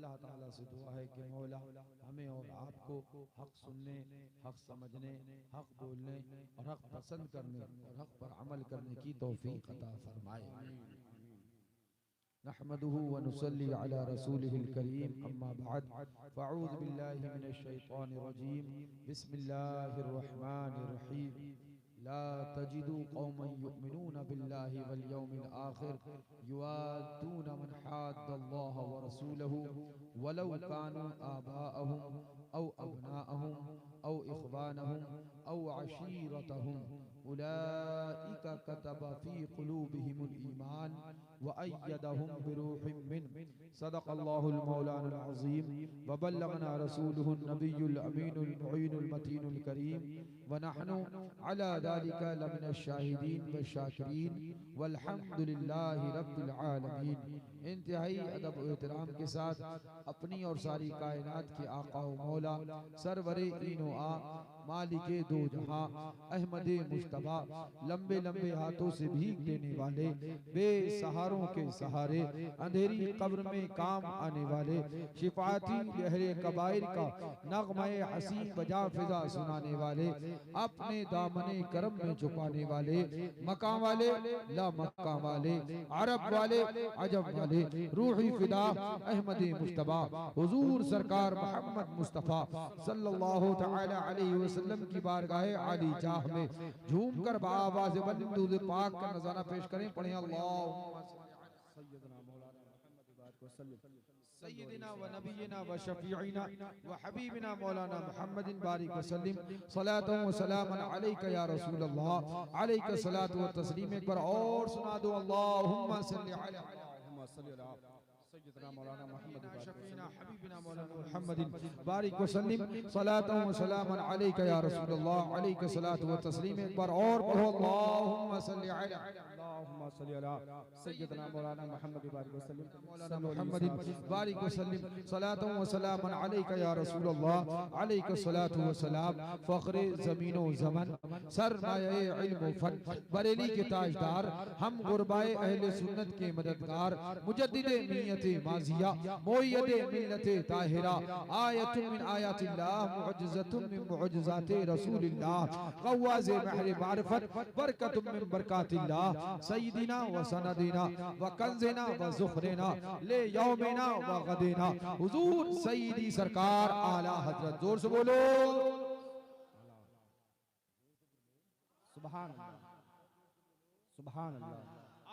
अल्लाह ताला से दुआ है कि मौला हमें और आपको हक सुनने, हक समझने, हक बोलने और हक पसंद करने और हक पर अमल करने की तौफीक अता फरमाए। नहमदुहु व नुसल्ली अला रसूलिहिल करीम, अम्मा बाद, फ़अऊज़ु बिल्लाहि मिनश शैतानिर रजीम, बिस्मिल्लाहिर रहमानिर रहीम। ला तजिदु कौमन युमिनून बिल्लाहि वल यौमिल आखिर युवाद्दून मन हाद्दल्लाह व रसूलहु वलौ कानू आबाअहुम औ अबनाअहुम औ इख्वानहुम औ अशीरतहुम उलाइका कतब फी कुलूबिहिमुल ईमान व अय्यदहुम बिरूहिम मिन। सदक़ल्लाहुल मौलानुल अज़ीम व बल्लगना रसूलुहुन नबियुल अमीनुल मुईनुल मतीनुल करीम व नहनु अला ज़ालिका लमिनश शाहिदीन व शाकिरीन वल्हम्दुलिल्लाहि रब्बिल आलमीन। इंतहाई अदब व एहतराम के साथ अपनी और सारी कायनात के आका व मौला सरवरे ईनो आ मालिके दो जहां अहमदे मुश्तबा लंबे लंबे हाथों से भीख देने वाले बेसहारों के सहारे अंधेरी कब्र में काम आने वाले शिफाती लहरे कबाइर का नगमे हसीन बजा फिजा सुनाने वाले अपने दामने करम में छुपाने वाले मकाम वाले ला मक्का वाले अरब वाले अजब वाले रूही फिदा अहमदी मुश्तबा हुजूर सरकार मोहम्मद मुस्तफ़ा सल्लल्लाहु तआला अलैहि वसल्लम की बारगाह आली जाह में झूम कर बाआवाज़ बुलंद दुरूद पाक का नज़ारा पेश करें। पढ़ें अल्लाहुम्मा सय्यदना मौलाना मुहम्मद बारिक वसल्लम सय्यदना व नबियना व शफीइना व हबीबना मौलाना मुहम्मदिन बारिक वसल्लम सलातु व सलामन अलैका या रसूल अल्लाह अलैका सलातु व तस्लीम। एक बार और सुना दो अल्लाहुम्मा सल्लि अला सय्यदना मौलाना मुहम्मद शफीना हबीबना मौलाना मुहम्मदिन बारिक वसल्लम सलातु व सलामन अलैका या रसूल अल्लाह अलैका सलातु व तस्लीम। एक बार और पढ़ो अल्लाहुम्मा सल्लि अला सय्यदना मौलाना मुहम्मद बारिक वसल्लम मौलाना मुहम्मदिन बारिक वसल्लम सलातु व सलामन अलैका या रसूल अल्लाह अलैका सलातु व सलाम। फख्रे ज़मीन व ज़मन सरमाए इल्म व फन बरेली के ताजदार हम गुरबाए अहले सुन्नत के मददगार मुजद्दिदे मिल्लत माजिया मोय्यदे मिल्लत ताहिरा आयतुन मिन आयातिल्लाह मुअज्जज़तुन मिन मुअज्जज़ाति रसूलिल्लाह क़व्वाज़े महरे मारिफत बरकतुन मिन बरकातिल्लाह सय्यदिना व सनदिना व कंज़िना व ज़ुख़रिना ले यौमिना व गदिना हुज़ूर सय्यदी सरकार आला हज़रत। जोर से बोलो सुभान अल्लाह सुभान अल्लाह।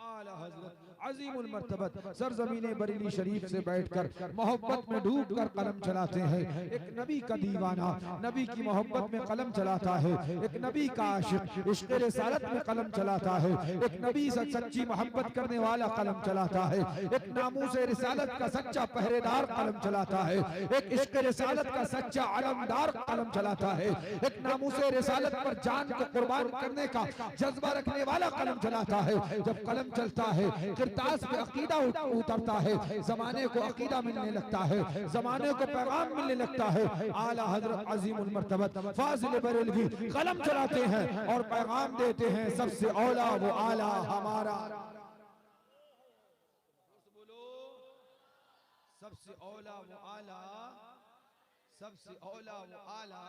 आला हज़रत अज़ीमुल मर्तबत सरज़मीने बरेली शरीफ से बैठकर मोहब्बत में डूब कर कलम चलाते हैं। एक नबी का दीवाना नबी की मोहब्बत में कलम चलाता है। एक नबी का आशिक इश्क़ रिसालत में कलम चलाता है। एक नबी से सच्ची मोहब्बत करने वाला कलम चलाता है। एक नामूस रिसालत का सच्चा पहरेदार कलम चलाता है। एक इश्क़ रिसालत का सच्चा अलमदार कलम चलाता है। एक नामूस रिसालत पर जान को कुर्बान करने का जज्बा रखने वाला कलम चलाता है। जब कलम चलता है किरतास पे अकीदा उतरता है, जमाने को अकीदा मिलने लगता है, जमाने को पैगाम मिलने लगता है। आला हज़रत अज़ीमुल मर्तबत फाज़िल बरेलवी कलम चलाते हैं और पैगाम देते हैं सबसे औला वो आला हमारा। बोलो सबसे औला वो आला, सबसे औला वो आला,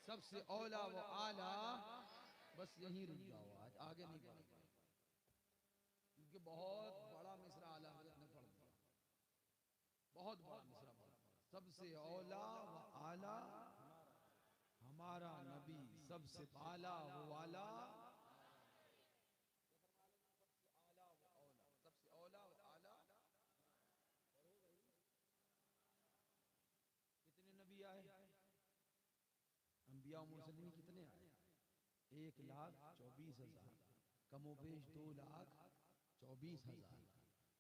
सबसे औला वो आला। बस यहीं रुक जाओ, आज आगे नहीं बढ़ क्योंकि बहुत बड़ा मिसरा आला हज़रत ने पढ़ दिया, बहुत बड़ा मिसरा पढ़ दिया। सबसे औला व आला हमारा नबी, सबसे आला वो वाला, सबसे औला व आला। कितने नबी आए? अंबिया और मुरसलीन कितने आए? 1,24,000, कमोबेश 2,24,000।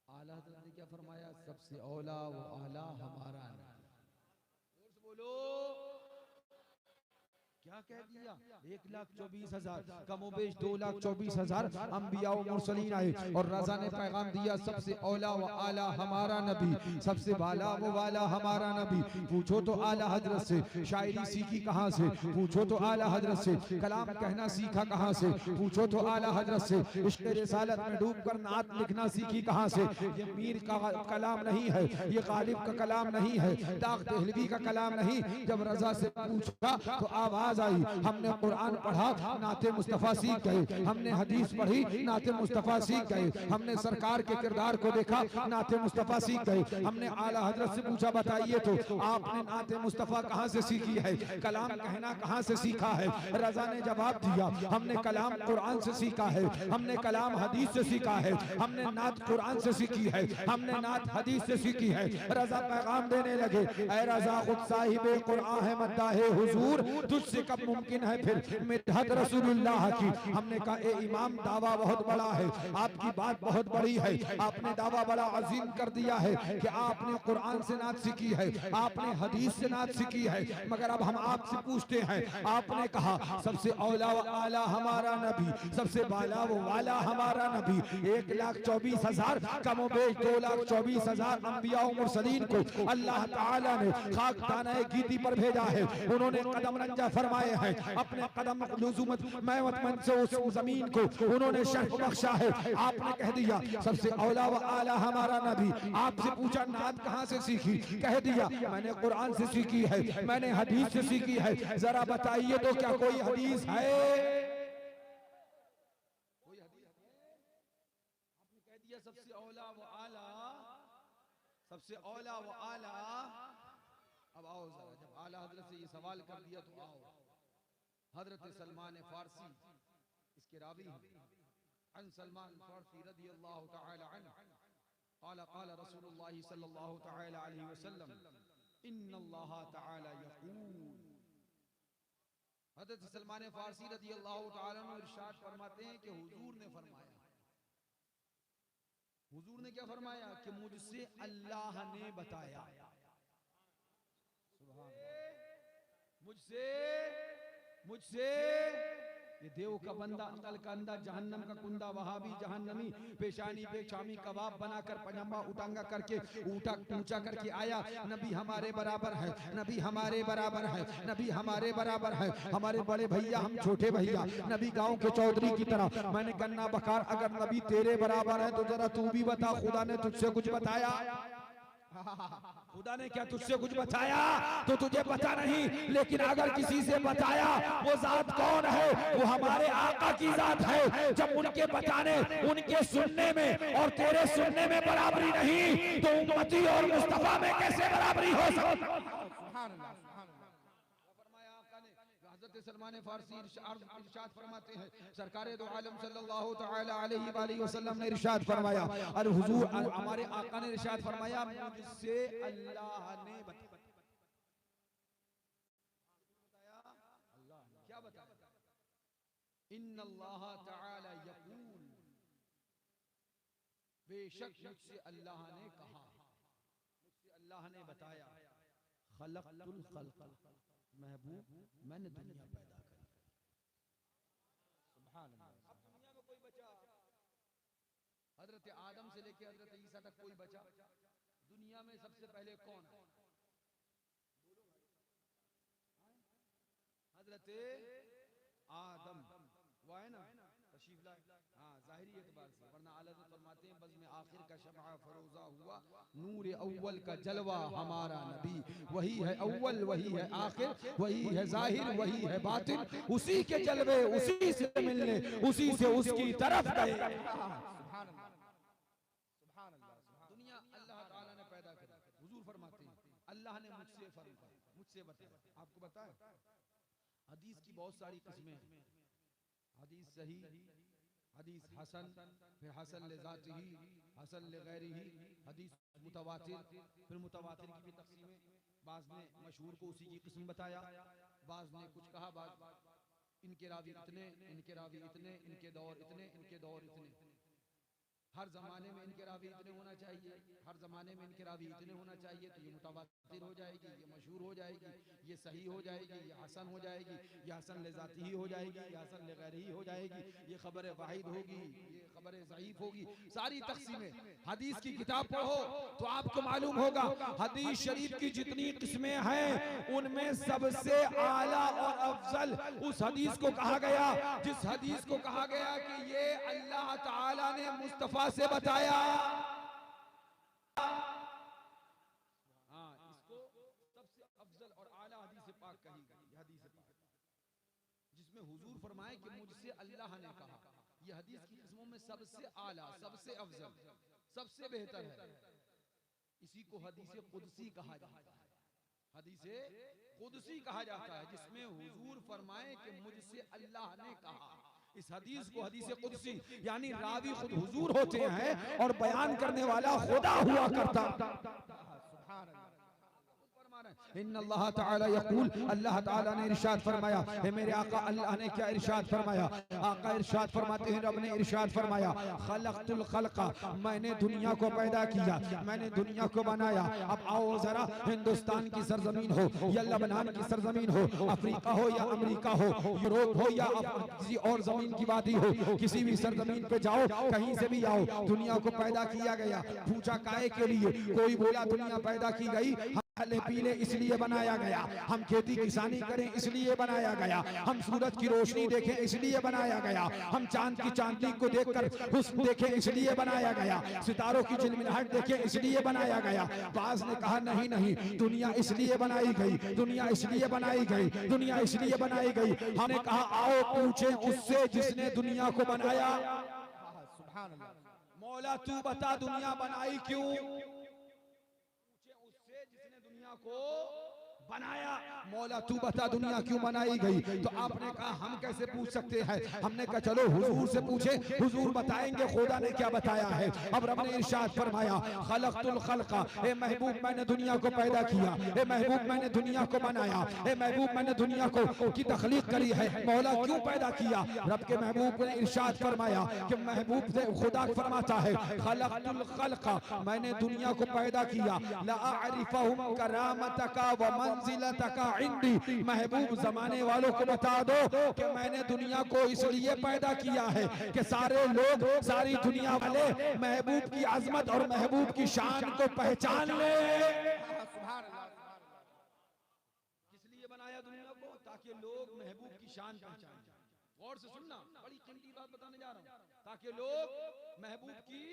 आला हज़रत ने क्या फरमाया? सबसे औला वो आला हमारा नबी। बोलो क्या कह दिया? 1,24,000 कमोबेश 2,24,000 अंबिया और मुरसलीन आए और रजा ने पैगाम दिया सबसे औला व आला हमारा नबी, सबसे बाला वो वाला हमारा नबी। पूछो तो आला हजरत से शायरी सीखी कहाँ से, पूछो तो आला हजरत से कलाम कहना सीखा कहाँ से, पूछो तो आला हजरत से इश्क़ रिसालत में डूबकर नात लिखना सीखी कहाँ से। ये मीर का कलाम नहीं है, ये गालिब का कलाम नहीं है, दाग दहलवी का कलाम नहीं। जब रजा से पूछा तो आवाज आई, हमने कुरान पढ़ा नाते मुस्तफा सीख गए, हमने हदीस पढ़ी नाते मुस्तफा सीख गए, हमने सरकार के किरदार को देखा नाते मुस्तफा सीख गए। हमने आला हजरत से पूछा बताइए तो आपने नाते मुस्तफा कहाँ से सीखी है, कलाम कहना कहाँ से सीखा है। रजा ने जवाब दिया हमने कलाम कुरान से सीखा है, हमने कलाम हदीस से सीखा है, हमने नात कुरान से सीखी है, हमने नात हदीस से सीखी है। रजा पैगाम देने लगे, ऐ रजा खुद साहिबे कुरान है मद्दाहे हुजूर, तुझसे कब मुमकिन है फिर मिदहत रसूलुल्लाह की। हमने कहा ए इमाम दावा बहुत बड़ा है, आपकी बात बहुत बड़ी है, आपने दावा बड़ा अजीम कर दिया है कि आपने कुरान से नात सीखी है, आपने हदीस से नात सीखी है, मगर अब हम आपसे पूछते हैं, आपने कहा सबसे औला व आला हमारा नबी, सबसे बाला वो वाला हमारा नबी। 1,24,000 कमोबेश 2,24,000 अंबिया और मुरसलीन को अल्लाह ताला ने खाक दाना गीती पर भेजा है, उन्होंने कदम रंजा फरमाए हैं, अपने कदम लुज़ुमत महमद से उस जमीन को उन्होंने शर्फ बख्शा है। आपने कह दिया सबसे औला व आला हमारा नबी। आपसे पूछा नात कहाँ से सीखी, कह दिया मैंने कुरान से सीखी है, मैंने हदीस से सीखी है। जरा बताइए तो क्या कोई हदीस है? कोई हदीस है? आपने कह दिया सबसे औला व आला, सबसे औला व आला। अब आओ जरा, जब आला हजरत से ये सवाल कर दिया तो आओ हजरत सलमान फारसी इसके रावी अन सलमान फारसी रज़ियल्लाहु तआला अन्हु क़ाल क़ाल रसूलुल्लाह सल्लल्लाहु तआला अलैहि वसल्लम इन्नल्लाह तआला यक़ूल। हजरत सलमान फारसी रज़ियल्लाहु तआला अन्हु इरशाद फरमाते हैं कि हुजूर ने फरमाया, हुजूर ने क्या फरमाया कि मुझसे अल्लाह ने बताया, मुझसे मुझसे ये देव का बंदा अकल का अंदा जहन्नम का कुंदा वहाबी जहन्नमी पेशानी पे शामी कबाब बनाकर पजामा उटांगा करके ऊंचा करके आया। नबी हमारे बराबर है, नबी हमारे बराबर है, नबी हमारे बराबर है, हमारे बड़े भैया हम छोटे भैया, नबी गांव के चौधरी की तरह। मैंने गन्ना बकार अगर नबी तेरे बराबर है तो जरा तू भी बता, खुदा ने तुझसे कुछ बताया? खुदा ने क्या तुझसे कुछ बताया? तो तुझे पता नहीं, लेकिन अगर किसी से बताया वो जात कौन है? वो हमारे आका की जात है। जब उनके बताने, उनके सुनने में और तेरे सुनने में बराबरी नहीं तो उम्मती और मुस्तफा में कैसे बराबरी हो सकती? हज़रत सलमान फारसी इरशाद फरमाते हैं, सरकार दो आलम सल्लल्लाहु तआला अलैहि वसल्लम ने इरशाद फरमाया, और हुजूर हमारे आका ने इरशाद फरमाया मुझसे अल्लाह ने बताया। क्या बताया? इन्नल्लाह तआला यक़ूल, बेशक मुझसे अल्लाह ने कहा, मुझसे अल्लाह ने बताया, खलक़तुल खल्क़, महबूब मैंने दुनिया पैदा करी। सुभान अल्लाह। अब दुनिया में कोई बचा? हजरत आदम से लेके हजरत ईसा तक कोई बचा? दुनिया में सबसे पहले कौन है? हजरत आदम, वो है ना तशरीफ लाए। हाँ, जाहिरी एतबार से, वरना आला हज़रत फरमाते हैं बज़ में आखिर का शमआ फरोजा हुआ, नूर अव्वल का जलवा हमारा नबी। वही है अव्वल, वही है आखिर, वही है जाहिर, वही है बातिन, उसी के जलवे उसी से मिलने, उसी से उसकी तरफ गए। दुनिया अल्लाह ताला ने पैदा करी। हुजूर फरमाते हैं अल्लाह ने मुझसे फरमाया, मुझसे बताया। आपको बताया हदीस की बहुत सारी किस्में हैं, हदीस सही, हदीस हसन, फिर हसन ले ज़ातिही, हसन ले गैरिही, हदीस मुतवातिर, फिर मुतवातिर की भी तक़सीमें। बाज़ ने मशहूर को उसी की किस्म बताया, बाज़ ने कुछ कहा, बाज़ इनके रावी इतने, इनके रावी इतने, इनके दौर इतने, इनके दौर इतने। हर जमाने में इनके रावी इतने होना चाहिए, हर जमाने में इनके रावी इतने होना चाहिए, तो ये मुतवातिर हो जाएगी, ये मशहूर हो जाएगी, ये सही हो जाएगी, ये हसन हो जाएगी, ये हसन लिजाती ही हो जाएगी, ये हसन लिगैरी ही हो जाएगी, ये खबर वाहिद होगी, ये खबर ज़ईफ होगी। सारी तक़सीमें हदीस की किताब पढ़ो तो आपको मालूम होगा हदीस शरीफ की जितनी किस्में हैं उनमें सबसे आला और अफजल उस हदीस को कहा गया जिस हदीस को कहा गया कि ये अल्लाह ताला ने मुस्तफा से बताया। हाँ, इसको सबसे अफजल और आला हदीस पाक कही गई, हदीस पाक जिसमें हुजूर फरमाए कि मुझसे अल्लाह ने कहा। ये हदीस की किस्मों में सबसे आला, सबसे अफजल, सबसे बेहतर है। इसी को हदीस कुदसी कहा जाता है। हदीस कुदसी कहा जाता है जिसमें हुजूर फरमाए कि मुझसे अल्लाह ने कहा। इस हदीस को हदीस कुदसी यानी रावी खुद हुजूर होते हैं और बयान करने वाला खुदा हुआ करता। इन्नल्लाह ताला यक़ूल, अल्लाह ताला ने इरशाद फरमाया, है मेरे आका अल्लाह ने क्या इरशाद फरमाया? आका इरशाद फरमाते हैं, रब ने इरशाद फरमाया, खलक़तुल खल्क़ा, मैंने दुनिया को पैदा किया, मैंने दुनिया को बनाया। अब आओ जरा, हिंदुस्तान की सरजमीन हो या लबनान की सरजमीन हो, अफ्रीका हो या अमेरिका हो, यूरोप हो या किसी और जमीन की वादी हो, किसी भी सरजमीन पे जाओ, कहीं से भी आओ, दुनिया को पैदा किया गया। पूछा काहे के लिए? कोई बोला दुनिया पैदा की गई खाले पीले इसलिए बनाया गया, हम खेती किसानी करें इसलिए बनाया गया, हम सूरज की रोशनी देखें इसलिए बनाया गया, हम चांद की चांदनी को देखकर हुस्न देखें इसलिए बनाया गया, सितारों की झिलमिलाहट देखें इसलिए बनाया गया। बाज ने कहा नहीं नहीं, दुनिया इसलिए बनाई गई, दुनिया इसलिए बनाई गई, दुनिया इसलिए बनाई गई। हमने कहा आओ पूछें उससे जिसने दुनिया को बनाया। मौला तू बता दुनिया बनाई क्यों? को बनाया। मौला तू बता दुनिया क्यों बनाई गई? तो आपने कहा हम कैसे पूछ सकते हैं? हमने कहा चलो हुजूर से पूछे, हुजूर बताएंगे खुदा ने क्या बताया है। अब रब ने इरशाद फरमाया, खलक़तुल खल्क़ा, ए महबूब मैंने दुनिया को पैदा किया, ए महबूब मैंने दुनिया को बनाया, ए महबूब मैंने दुनिया को की तखलीक करी है। मौला क्यों पैदा किया? रब के महबूब ने इरशाद फरमाया कि महबूब से खुदा फरमाता है, खलक़तुल खल्क़ा, मैंने दुनिया को पैदा किया, ला अरिफहुम करामतका व मंजिलतका इंदी, महबूब जमाने वालों को बता दो कि मैंने दुनिया को इसलिए पैदा किया है कि सारे लोग, सारी दुनिया वाले महबूब की अजमत और महबूब की शान को पहचान ले। किस लिए बनाया दुनिया को? ताकि लोग महबूब की शान पहचान जाए। गौर से सुनना, बड़ी कीमती बात बताने जा रहा हूं, ताकि लोग महबूब की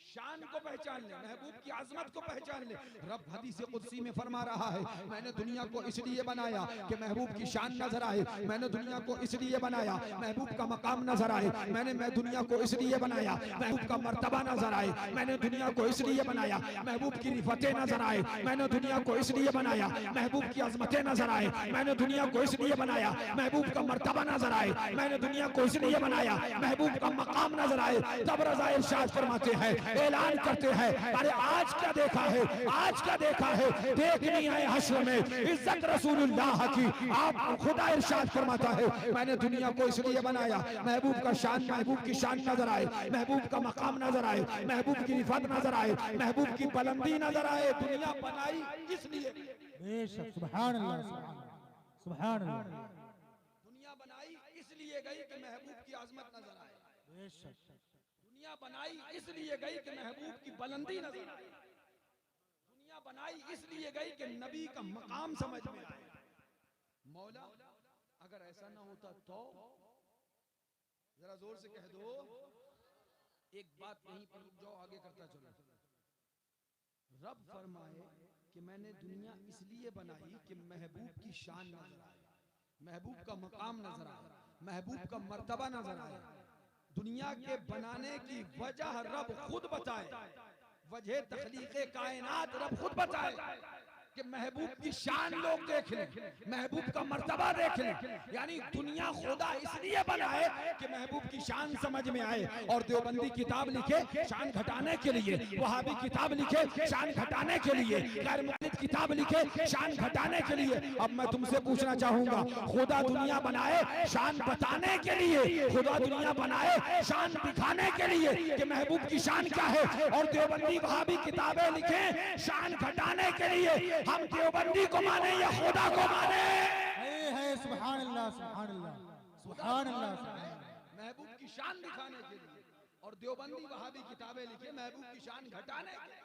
शान को पहचान ले, महबूब की आजमत को पहचान ले। रब हदीस कुदसी में फरमा रहा है, मैंने दुनिया को इसलिए बनाया कि महबूब की शान नजर आए, मैंने दुनिया को इसलिए बनाया महबूब का मकाम नजर आए, मैं दुनिया को इसलिए बनाया महबूब का मर्तबा नजर आए, मैंने दुनिया को इसलिए बनाया महबूब की रिफतें नजर आए, मैंने दुनिया को इसलिए बनाया महबूब की अजमतें नजर आए, मैंने दुनिया को इसलिए बनाया महबूब का मर्तबा नजर आए, मैंने दुनिया को इसलिए बनाया महबूब का मकाम नजर आए। तब रज़ा इरशाद फरमाते हैं, ऐलान करते हैं, अरे आज क्या देखा है, आज क्या देखा है, देखनी है हश्र में इज्जत रसूलुल्लाह की। आप खुदा इरशाद फरमाता है, मैंने दुनिया को इसलिए बनाया महबूब का शान, महबूब की शान नजर आए, महबूब का मकाम नजर आए, महबूब की रिफत नजर आए, महबूब की बुलंदी नजर आए। दुनिया बनाई इसलिए, बेशक, सुभान अल्लाह, सुभान अल्लाह। दुनिया बनाई इसलिए गई कि महबूब की आजमत नजर आए, बेशक। दुनिया बनाई इसलिए गई कि महबूब की बुलंदी नजर आए, दुनिया बनाई इसलिए गई कि नबी का मकाम समझ में आए। मौला अगर ऐसा ना होता तो जरा जोर से कह दो। एक बात यहीं पर रुक जाओ, आगे करता चलो। रब फरमाए कि मैंने दुनिया इसलिए बनाई कि महबूब की शान नजर आए, महबूब का मकाम नजर आए, महबूब का मर्तबा नजर आए। दुनिया के बनाने की वजह रब खुद बताए, वजह तखलीक़े कायनात रब खुद बताए। कि महबूब की शान लोग देख लें, महबूब का मर्तबा देख लें। यानी दुनिया खुदा इसलिए बनाए कि महबूब की शान समझ में आए। और देवबंदी किताब लिखे शान घटाने के लिए, वहाबी किताब लिखे शान घटाने के लिए, गैर मुक़ल्लिद किताब लिखे शान घटाने के लिए। अब मैं तुमसे पूछना चाहूंगा, खुदा दुनिया बनाए शान बताने के लिए, खुदा दुनिया बनाए शान दिखाने के लिए कि महबूब की शान क्या है, और देवबंदी वहाबी किताबें लिखे शान घटाने के लिए। हम देवबंदी को माने या खुदा को माने? है सुभान अल्लाह, सुभान अल्लाह, सुभान अल्लाह। महबूब की शान दिखाने के लिए, और देवबंदी वहाबी किताबें लिखे महबूब की शान घटाने के लिए,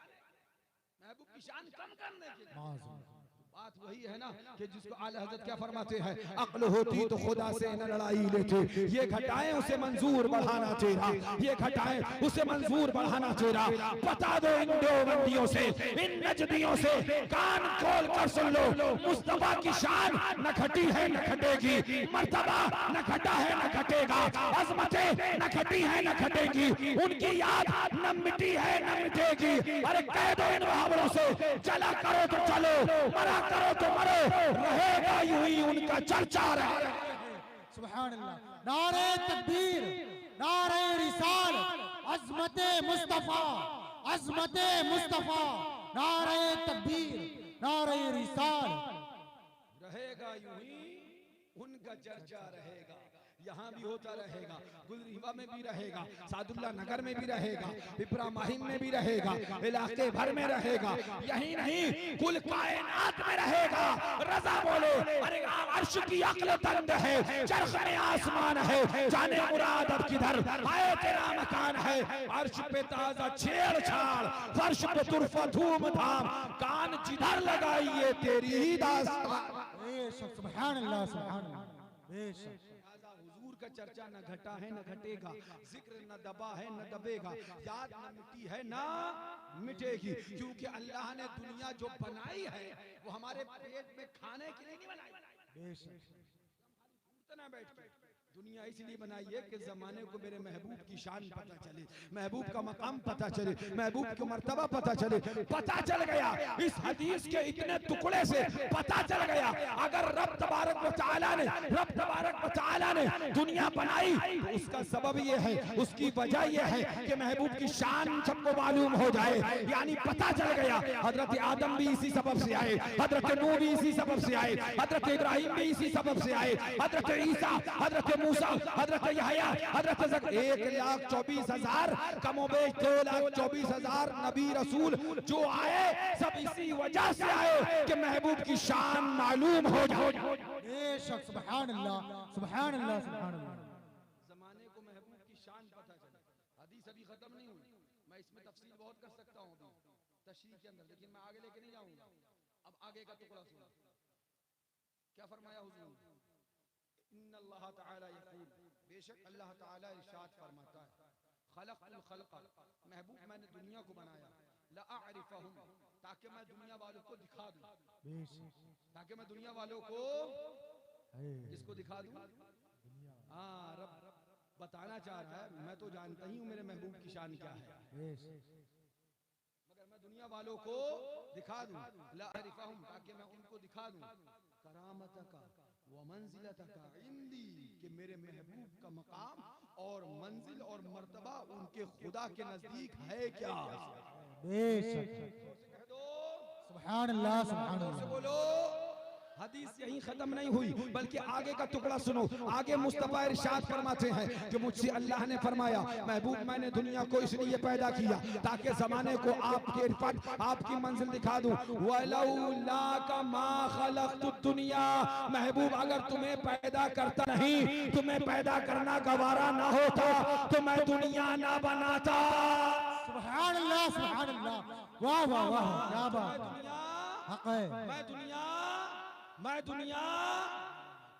महबूब की शान कम करने के लिए। बात वही है ना कि जिसको आला हज़रत क्या फरमाते हैं, अक्ल होती तो खुदा से न लड़ाई लेते, ये घटाएं उसे मंजूर बढ़ाना तेरा, ये घटाएं उसे मंजूर बढ़ाना तेरा। बता दो इन देवबंदियों से, इन नजदियों से, कान खोल कर सुन लो, मुस्तफा की शान न घटी है न घटेगी, मर्तबा न घटा है न घटेगा, अजमतें न घटी है न घटेगी, उनकी याद न मिटी है न मिटेगी। अरे कह दो इन मुहावरों से, चला करो तो चलो, मरा करो तो मरो, रहेगा यूं ही उनका चर्चा रहेगा। सुभान अल्लाह। नारे तकबीर, नारे रिसालत, अज़मते मुस्तफा, अज़मते मुस्तफा, नारे तकबीर, नारे रिसालत। रहेगा यूं ही उनका चर्चा रहेगा, यहाँ भी होता रहेगा, गुलरीवा में भी रहेगा, सादुल्ला नगर में भी रहेगा, पिपरा माहिम में भी रहेगा, इलाके भर में रहेगा, यही नहीं कुल कायनात में रहेगा। रजा बोले, अरे अर्श की अक्ल तंद है, चरख में आसमान है, जाने मुराद अब किधर, आए तेरा मकान है। अर्श पे ताजा छेड़छाड़, फर्श पे तुरफा धूम धाम, कान जिधर लगाइए तेरी ही दास्तान। सुभान अल्लाह, सुभान अल्लाह। हुजूर का चर्चा न घटा है न घटेगा, जिक्र न दबा है न दबेगा, याद न मिटी है न मिटेगी, क्योंकि अल्लाह ने दुनिया जो बनाई है वो हमारे पेट में खाने के लिए नहीं बनाई। दुनिया इसलिए बनाई है कि जमाने को मेरे महबूब की शान पता चले, महबूब का मकाम पता चले, महबूब का मर्तबा पता चले। पता चल गया इस हदीस के इतने टुकड़े से, पता चल गया अगर रब तबारक व तआला ने दुनिया बनाई तो उसका सबब ये है, उसकी वजह ये है कि महबूब की शान सबको मालूम हो जाए। यानी पता चल गया हजरत आदम भी इसी सबब से आए, हजरत नूह भी इसी सबब से आए, हजरत इब्राहिम भी इसी सबब से आए, हजरत ईसा, हजरत मूसा, हजरत यहया, हजरत 1,24,000 कमोबेश 2,24,000 नबी रसूल जो आए सब इसी वजह से आए कि महबूब की शान मालूम हो जाए। बेशक, सुभान अल्लाह, सुभान अल्लाह, सुभान अल्लाह। जमाने को महबूब की शान पता चले। हदीस अभी खत्म नहीं हुई, मैं इसमें तफसील बहुत कर सकता हूँ तशरीह के अंदर, लेकिन मैं आगे लेके नहीं जाऊंगा। अब आगे का टुकड़ा सुनो, क्या फरमाया हुजूर, इन्नल्लाह तआला यक़ूल, बेशक अल्लाह ताला इरशाद फरमाता है, खलक़ुल खल्क़, महबूब मैंने दुनिया को बनाया, लअअरिफहुम, ताकि मैं दुनिया वालों को दिखा दूं, ताकि मैं दुनिया वालों को इसको दिखा दूं। हाँ, रब बताना चाह रहा है, मैं तो जानता ही हूँ मेरे महबूब की शान क्या है, मगर मैं दुनिया वालों को दिखा दूं, लअअरिफहुम, ताकि मैं उनको दिखा दूं, करामतका व मंजिलतका इंदी, कि मेरे महबूब का मकाम और मंजिल और मर्तबा उनके खुदा के नजदीक है क्या। सुभान अल्लाह, सुभान अल्लाह। बोलो, हदीस यहीं खत्म नहीं हुई, बल्कि आगे का टुकड़ा सुनो। आगे मुस्तफा इरशाद फरमाते हैं कि मुझसे अल्लाह ने फरमाया, महबूब मैंने दुनिया को इसलिए पैदा किया ताकि जमाने को आपके इरफात, आपकी मंजिल दिखा दूं। वलौला का मा खलक़तु दुनिया, महबूब अगर तुम्हें पैदा करता नहीं, तुम्हें पैदा करना गवारा ना होता तो मैं दुनिया ना बनाता। सुभान अल्लाह, सुभान अल्लाह, वाह वाह वाह, क्या बात है। मैं दुनिया,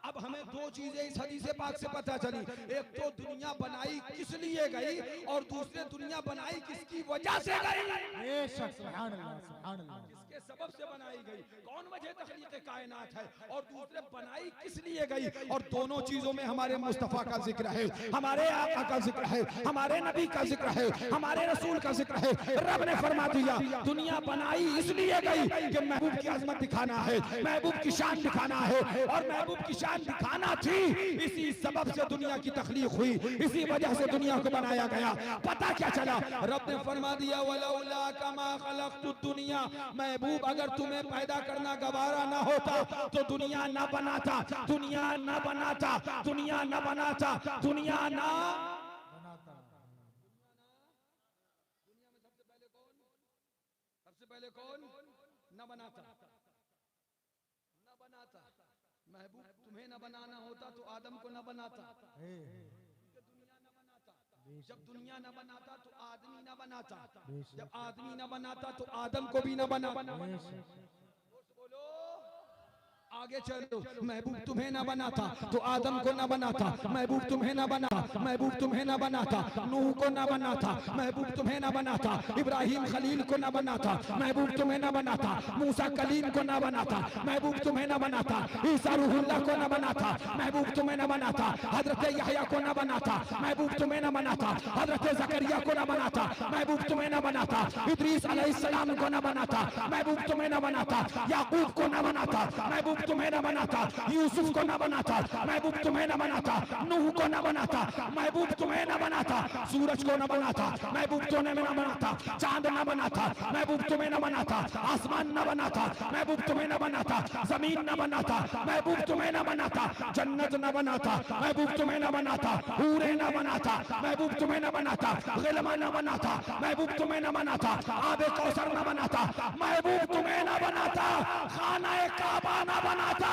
अब हमें दो चीजें इस हदीस पाक से पता चली, एक तो दुनिया बनाई किस लिए गई और दूसरे दुनिया बनाई किसकी वजह से गई। बेशक, सुभान अल्लाह, सुभान अल्लाह। किसके सबब से बनाई गई, कौन वजह तखलीक कायनात है, और दूसरे बनाई किस लिए गई। और दोनों चीजों में हमारे मुस्तफा का जिक्र है, हमारे आका का जिक्र है, हमारे नबी का जिक्र है, हमारे रसूल का जिक्र है। रब ने फरमा दिया दुनिया बनाई इसलिए गई कि महबूब की अजमत दिखाना है, महबूब की शान दिखाना है, और महबूब की शान दिखाना थी, इसी सबब से दुनिया की तखलीक हुई, इसी वजह से दुनिया को बनाया गया। पता क्या चला, रब ने फरमा दिया वलौला कमा खलक़तु दुनिया, महबूब अगर तुम्हें पैदा करना गवारा ना होता तो दुनिया ना बनाता, दुनिया ना बनाता, दुनिया ना बनाता, दुनिया ना बनाता। दुनिया में सबसे पहले कौन, सबसे पहले कौन न बनाता, न बनाता। महबूब तुम्हें न बनाना होता तो आदम को न बनाता, दुनिया न बनाता। जब दुनिया न बनाता तो आदमी न बनाता, जब आदमी न बनाता तो आदम को भी न बना। बोलो आगे चलो, महबूब तुम्हें न बनाता तो आदम को न बनाता, महबूब तुम्हें न बनाता, महबूब तुम्हें न बनाता, नूह को न बनाता, महबूब तुम्हें न बनाता, इब्राहिम खलील को न बनाता, महबूब तुम्हें न बनाता, मूसा कलीम को न बनाता, महबूब तुम्हें न बनाता, ईसा रूहुल्लाह को न बनाता, महबूब तुम्हें न बनाता, हजरत यहया को न बनाता, महबूब तुम्हें न बनाता, हजरत जकरिया को न बनाता, महबूब तुम्हें न बनाता, इद्रीस अलैहिस्सलाम को न बनाता, महबूब तुम्हें न बनाता, याकूब को न बनाता, महबूब तुम्हें न बनाता, यूसुफ को न बनाता, महबूब तुम्हें न बनाता, नूह को न बनाता, महबूब तुम्हें न बनाता, सूरज को न बनाता, महबूब तुम्हें न बनाता, चांद न बनाता, महबूब तुम्हें न बनाता, आसमान न बनाता, महबूब तुम्हें न बनाता, जमीन न बनाता, महबूब तुम्हें न बनाता, जन्नत न बनाता, महबूब तुम्हें न बनाता, हूरें न बनाता, महबूब तुम्हें न बनाता, गिलमा न बनाता, महबूब तुम्हें न बनाता, आबे कौसर न बनाता, महबूब तुम्हें न बनाता, खाना काबा न बनाता।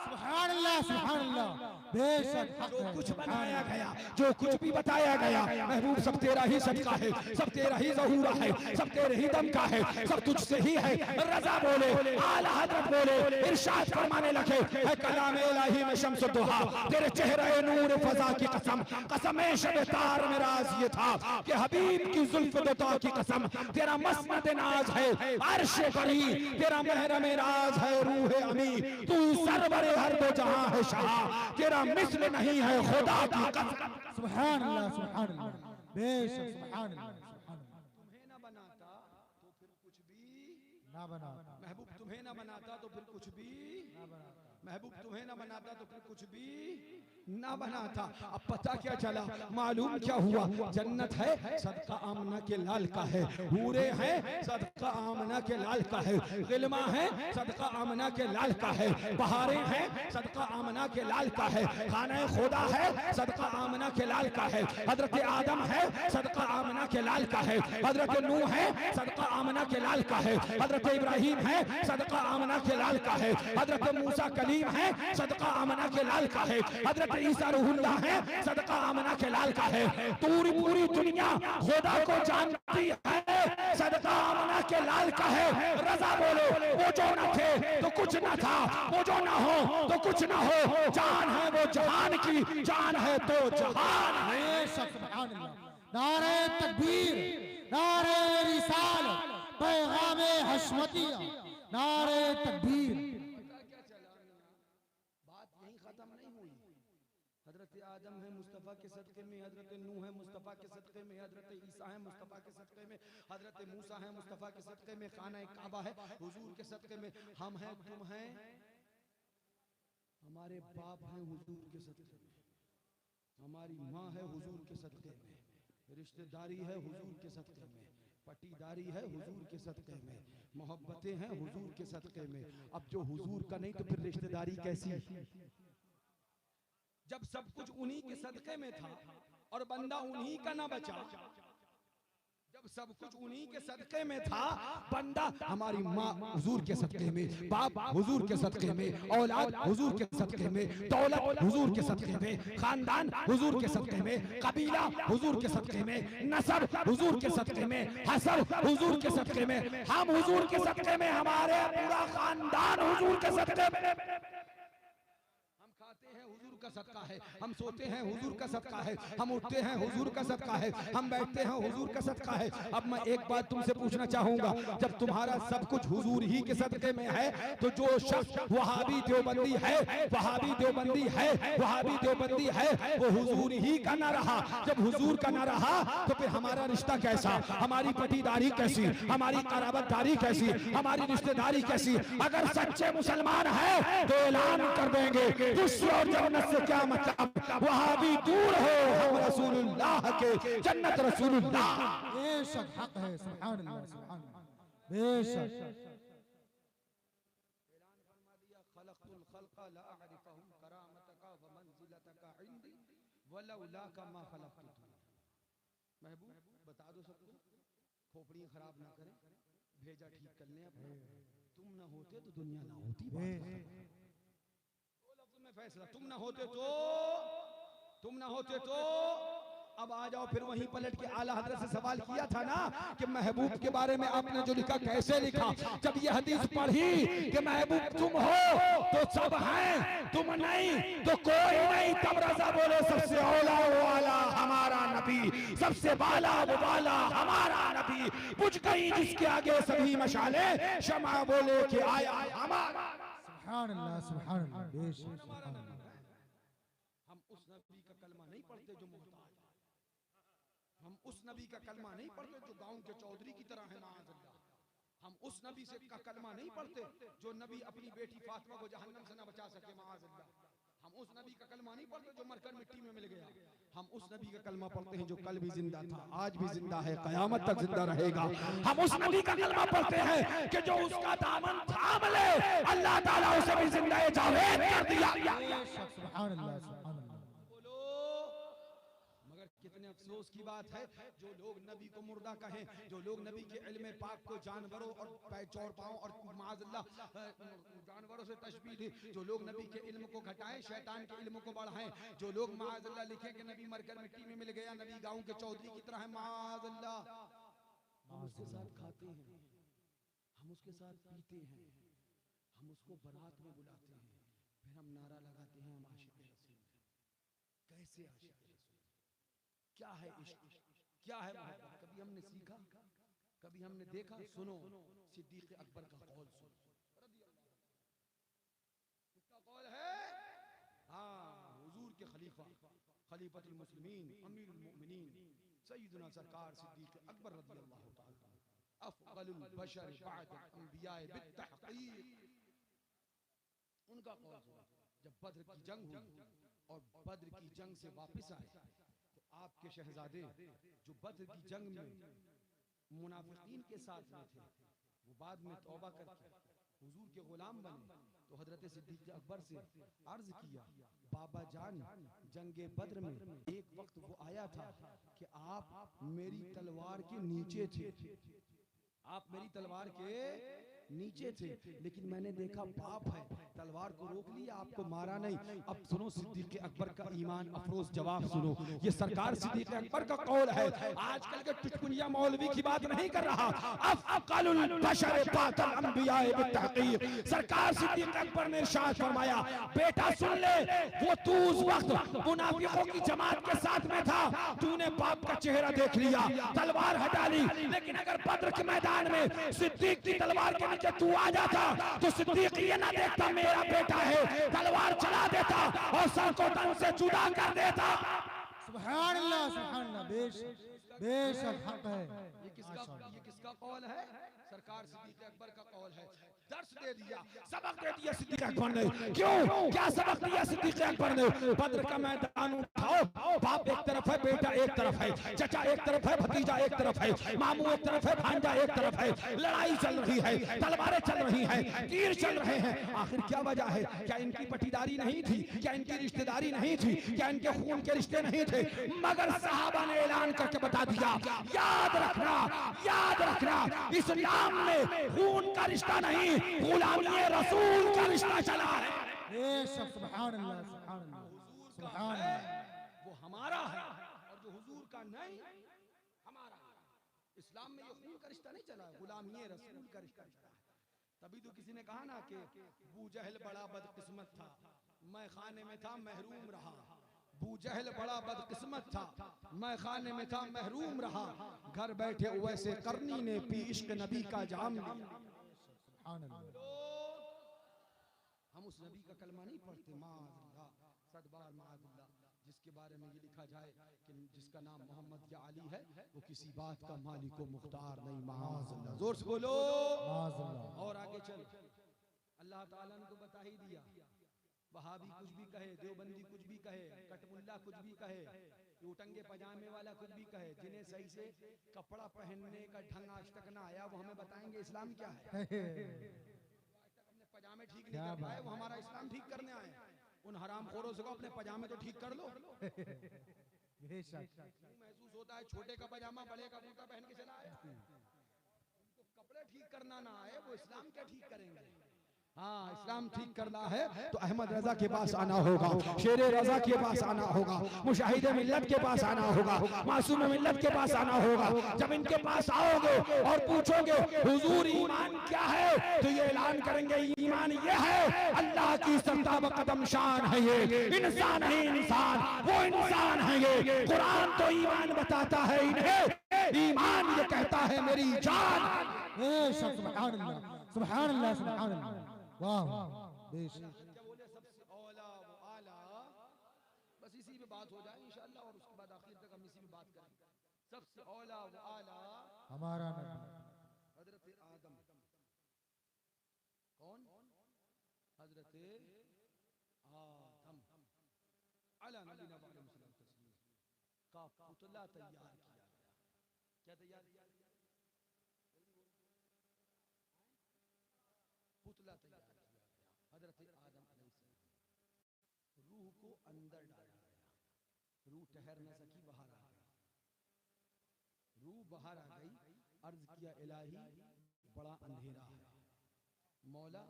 सुभान अल्लाह, सुभान अल्लाह। बेशक जो कुछ बनाया गया, जो कुछ भी बताया गया, महबूब सब तेरा ही सदका है, सब तेरा ही ज़हूरा है, सब तेरे ही दम का है, सब तुझसे ही है। रज़ा बोले, आला हज़रत बोले, इरशाद फरमाने लगे, है कलाम इलाही में शम्स दुहा, तेरे चेहरे नूर फज़ा की कसम, कसम शब तार में राज ये था कि हबीब की जुल्फ दुता की कसम, तेरा मसनद नाज है अर्श बरी, तेरा महरम राज है रूह अमी, तू सरवर हर दो जहां है शाह, तेरा मिस्ल नहीं है खुदा की कसम। सुभान अल्लाह, सुभान अल्लाह। बेशक सुभान अल्लाह, सुभान अल्लाह। तुम्हें न बनाता तो फिर कुछ भी ना बनाता, महबूब तुम्हें न बनाता तो फिर कुछ भी ना बनाता, महबूब तुम्हें न बनाता तो फिर कुछ भी ना बनाता। अब पता क्या चला, मालूम क्या हुआ, जन्नत है सदका आमना के लाल का है, हूरे हैं सदका आमना के लाल का है, गिलमा है सदका आमना के लाल का है, बहारें हैं सदका आमना के लाल का है, खाना खुदा है सदका आमना के लाल का है, हजरत आदम है सदका आमना के लाल का है, हजरत नूह है सदका आमना के लाल का है, हजरत इब्राहिम है सदका आमना के लाल का है, हजरत मूसा कलीम है सदका आमना के लाल का है, हजरत ईसा रूहुल्लाह है सदका आमना के लाल का है। पूरी पूरी दुनिया खुदा को जानती है, सदका आमना के लाल का है। रजा बोलो, वो जो न थे तो कुछ न था, वो जो न हो तो कुछ न हो, जान है वो जहान की, जान है तो जहान है। बेशक सुभान अल्लाह। नारे तकबीर, नारे रिसालत, पैगामे हशमतिया, नारे तकबीर। क्या चला, बात यहीं खत्म नहीं हुई। हजरत आदम है मुस्तफ़ा के सदक़े में, हजरत नूह है मुस्तफ़ा के सदक़े में, हजरत ईसा है मुस्तफ़ा के सदक़े में, हजरत मूसा है मुस्तफ़ा के सदक़े में, खाना काबा है हुजूर के सदक़े में, हम हैं तुम हैं, हमारे बाप हैं हुजूर के सदक़े में, हमारी माँ है हुजूर के सदक़े में, रिश्तेदारी है हुजूर के सदक़े में, पटीदारी है हुजूर के सदक़े में, मोहब्बतें हैं हुजूर के सदक़े में। अब जो हुजूर का नहीं तो फिर रिश्तेदारी कैसी? जब सब कुछ उन्हीं के सदक़े में था और बंदा उन्हीं का ना बचा, जब सब कुछ उन्हीं के सदक़े में था, बंदा हमारी माँ हुजूर के सदक़े में, बाप हुजूर के सदक़े में, औलाद हुजूर के सदक़े में, दौलत हुजूर के सदक़े में, खानदान हुजूर के सदक़े में, कबीला हुजूर के सदक़े में, नसब हुजूर के सदक़े में, हसब हुजूर के सदक़े में, हम हुजूर के सदक़े में, हमारे पूरा खानदान हुजूर के सदक़े में, हम खाते हैं हुजूर का सदका है, हम सोते हैं हुजूर का सदका है, हम उठते हैं हुजूर का सदका है, हम बैठते हैं हुजूर का सदका है। अब मैं एक बात तुमसे पूछना चाहूंगा, जब तुम्हारा सब कुछ हुजूर ही के सदके में है, तो जो शख्स वहाबी देवबंदी है, वहाबी देवबंदी है, वहाबी देवबंदी है, वो हुजूर ही का ना रहा। जब हुजूर का ना रहा तो फिर हमारा रिश्ता कैसा, हमारी पटीदारी कैसी, हमारी कराबतदारी कैसी, हमारी रिश्तेदारी कैसी? अगर सच्चे मुसलमान है तो ऐलान कर देंगे दुश्मन और जन्नत से क्या मतलब, वहाबी दूर हो, हम रसूलुल्लाह के, जन्नत रसूलुल्लाह। बेशक हक है, सुभान अल्लाह, सुभान अल्लाह, बेशक। ऐलान फरमा दिया, खलक़तुल खल्क़ ला अअरिफहुम करामतका व मंज़िलतका इंदी वलौलाका मा खलक़तु। महबूब बता दो सबको, खोपड़ियां खराब ना करें, भेजा ठीक कर लें अपना, तुम ना होते तो दुनिया ना होती। दो लफ्ज़ में फैसला, तुम ना होते तो अब आ जाओ फिर वहीं पलट के आला हज़रत से सवाल किया था ना कि महबूब के बारे में आपने जो लिखा कैसे लिखा? जब ये हदीस पढ़ी कि महबूब तुम हो तो सब हैं, तुम नहीं तो कोई नहीं, तब रज़ा बोले सबसे औला वो आला हमारा नबी, सबसे बाला वो बाला हमारा नबी। बुझ गई जिसके आगे सभी मशाले, शमा बोले कि आया हमारा। सुभान अल्लाह, सुभान अल्लाह, बेशक। हम उस नबी का कलमा नहीं पढ़ते जो मोहताज है, हम उस नबी का कलमा नहीं पढ़ते जो गांव के चौधरी की तरह है, माअज़ल्लाह। हम उस नबी से का कलमा नहीं पढ़ते जो नबी अपनी बेटी फातिमा को जहन्नम से न बचा सके, माअज़ल्लाह। हम उस नबी का कलमा नहीं पढ़ते जो मरकर मिट्टी में मिल गया। हम उस नबी का कलमा पढ़ते हैं जो कल भी जिंदा था, आज भी जिंदा है, कयामत तक जिंदा रहेगा। हम उस नबी का कलमा पढ़ते हैं कि जो उसका दामन थाम ले, अल्लाह ताला उसे भी जिंदा जावेद कर दिया। सुभान अल्लाह, सुभान अल्लाह। बोलो, मगर कितने अफसोस की बात है जो लोग नबी को मुर्दा कहें, जो लोग नबी के इल्म पाक को जानवरों और चौर पाँव और माज़अल्लाह जानवरों से तशबीह दी, जो लोग नबी के इल्म को घटाएं, शैतान के इल्म को बढ़ाएं, जो लोग माज़अल्लाह लिखें कि नबी मरकर मिट्टी में मिल गया, नबी गांव के चौधरी की तरह है, माज़अल्लाह। हम उसके साथ खाते हैं, हम उसके साथ पीते हैं, हम उसको बारात में बुलाते हैं, फिर हम नारा लगाते हैं हम आशिक़ रसूल। कैसे आशिक़ रसूल? क्या है इश्क, क्या है मोहब्बत? कभी हमने सीखा, कभी हमने देखा? सुनो सिद्दीक़ अकबर का कौल सुनो, किसका कौल है? हाँ, हुजूर के खलीफा, खलीफतुल मुस्लिमीन, अमीरुल मोमिनीन, सय्यदुना सरकार सिद्दीक़ अकबर रज़ियल्लाहु ताला अफ़ज़लुल बशर बअदल अंबिया बित्तहक़ीक़। उनका कौल सुनो, जब बद्र की जंग हुई और बद्र की जंग से वापस आए तो आपके शहजादे जो बद्र की जंग में मुनाफिकीन के साथ में थे, वो बाद में तौबा करके हुजूर के गुलाम बने। तो हजरत सिद्दीक़ अकबर से अर्ज किया, बाबा जान, जंगे बद्र में एक वक्त वो आया था कि आप मेरी तलवार के नीचे थे, आप मेरी तलवार के नीचे थे, लेकिन मैंने देखा पाप है, तलवार को रोक लिया, आपको मारा नहीं। अब सुनो सिद्दीक़ अकबर का ईमान अफरोज जवाब सुनो, ये सरकार सिद्दीक़ अकबर का कौल है, आजकल के चुटकुलिया मौलवी की बात नहीं कर रहा। अफ़ज़लुल बशर बअदल अंबिया बित्तहक़ीक़। सरकार सिद्दीक़ अकबर ने इरशाद फरमाया, बेटा सुन ले, वो तू उस वक्त मुनाफिकों की जमात के साथ में था, तूने बाप का चेहरा देख लिया, तलवार हटा ली, लेकिन अगर बद्र के मैदान में सिद्दीक़ की तलवार के नीचे तू आ जाता तो सिद्दीक़ ये ना देखता मेरा बेटा है, तलवार चला देता और सर को तन से जुदा कर देता। सुभान अल्लाह, सुभान अल्लाह, बेशक हक है। ये किसका कौल है? सरकार सिद्दीक़ अकबर का कौल है। दर्श दे दिया, सबक दे दिया सिद्दीक़ अकबर ने। क्यों, क्या सबक दिया सिद्दीक़ अकबर ने? बद्र का मैदान उठाओ, बाप एक तरफ है, बेटा एक तरफ है, चचा एक तरफ है, भतीजा एक तरफ है, मामू एक तरफ है, भांजा एक तरफ है, लड़ाई चल रही है, तलवारें चल रही हैं, तीर चल रहे हैं। आखिर क्या वजह है? क्या इनकी पटीदारी नहीं थी? क्या इनकी रिश्तेदारी नहीं थी? क्या इनके खून के रिश्ते नहीं थे? मगर सहाबा ने ऐलान करके बता दिया, याद रखना, याद रखना, इस्लाम में खून का रिश्ता नहीं, गुलामी रसूल का रिश्ता चला है। बेशक, सुभान अल्लाह, सुभान अल्लाह, सुभान अल्लाह। वो हमारा है और जो हुजूर का नहीं हमारा। इस्लाम में ये खून का रिश्ता नहीं चला है, गुलामी रसूल का रिश्ता चला है। तभी तो किसी ने कहा ना कि अबू जहल बड़ा बदकिस्मत था, मैं खाने में था महरूम रहा। अबू जहल बड़ा बदकिस्मत था, मैं खाने में था महरूम रहा। घर बैठे वैसे करनी ने पी इश्क नबी का जाम लिया। हम उस नबी का कलमा नहीं पढ़ते, माअल्लाह सदबार माअल्लाह, जिसके बारे में ये लिखा जाए कि जिसका नाम मोहम्मद या अली है वो किसी बात का मालिक व मुख्तार नहीं, माअल्लाह। जोर से बोलो माअल्लाह। और आगे चल, अल्लाह ताला ने तो बता ही दिया, वहाबी कुछ भी कहे, देवबंदी कुछ भी कहे, कटमुल्ला कुछ भी कहे, उटंगे पजामे वाला कुछ भी कहे, जिन्हें सही से कपड़ा पहनने का ढंग आज तक ना आया वो हमें बताएंगे इस्लाम क्या है। पजामे ठीक नहीं कर पाए, वो हमारा इस्लाम ठीक करने आए। उन हरामखोरों से को अपने पजामे तो ठीक कर लो। महसूस होता है छोटे का पजामा बड़े का कुर्ता पहन के चला आया, तो कपड़े ठीक करना ना आए, वो इस्लाम क्या ठीक करेंगे। हाँ, इस्लाम ठीक करना है तो अहमद रजा के पास आना होगा, शेर रजा के पास आना होगा, मुशाहिद मिल्लत के पास आना होगा, मासूम मिल्लत के पास आना होगा। जब इनके पास आओगे और पूछोगे हुजूर ईमान क्या है, तो ये ऐलान करेंगे ईमान ये है अल्लाह की सत्ता व कदम शान है, ये इंसान है, इंसान वो इंसान है। ये कुरान तो ईमान बताता है इन्हें, ईमान ये कहता है मेरी जान। सुभान अल्लाह, सुभान अल्लाह, सुभान अल्लाह। वाह क्या बोले, सबसे औला वो आला। बस इसी पे बात हो जाए इंशाअल्लाह, और उसके बाद आखिर तक हम इसी पे बात करेंगे। सबसे औला वो आला हमारा नबी हजरत आदम। कौन? हजरत आदम अला नबीना व अलैहि सल्लम तस्लीम का पुतला तैयार किया गया। क्या तैयार किया? पुतला तैयार किया गया हजरत आदम अलैहिस्सलाम। रूह को अंदर डाला गया, रूह ठहर न सकी, बाहर आ गई। रूह बाहर आ गई, अर्ज किया इलाही बड़ा अंधेरा है, मौला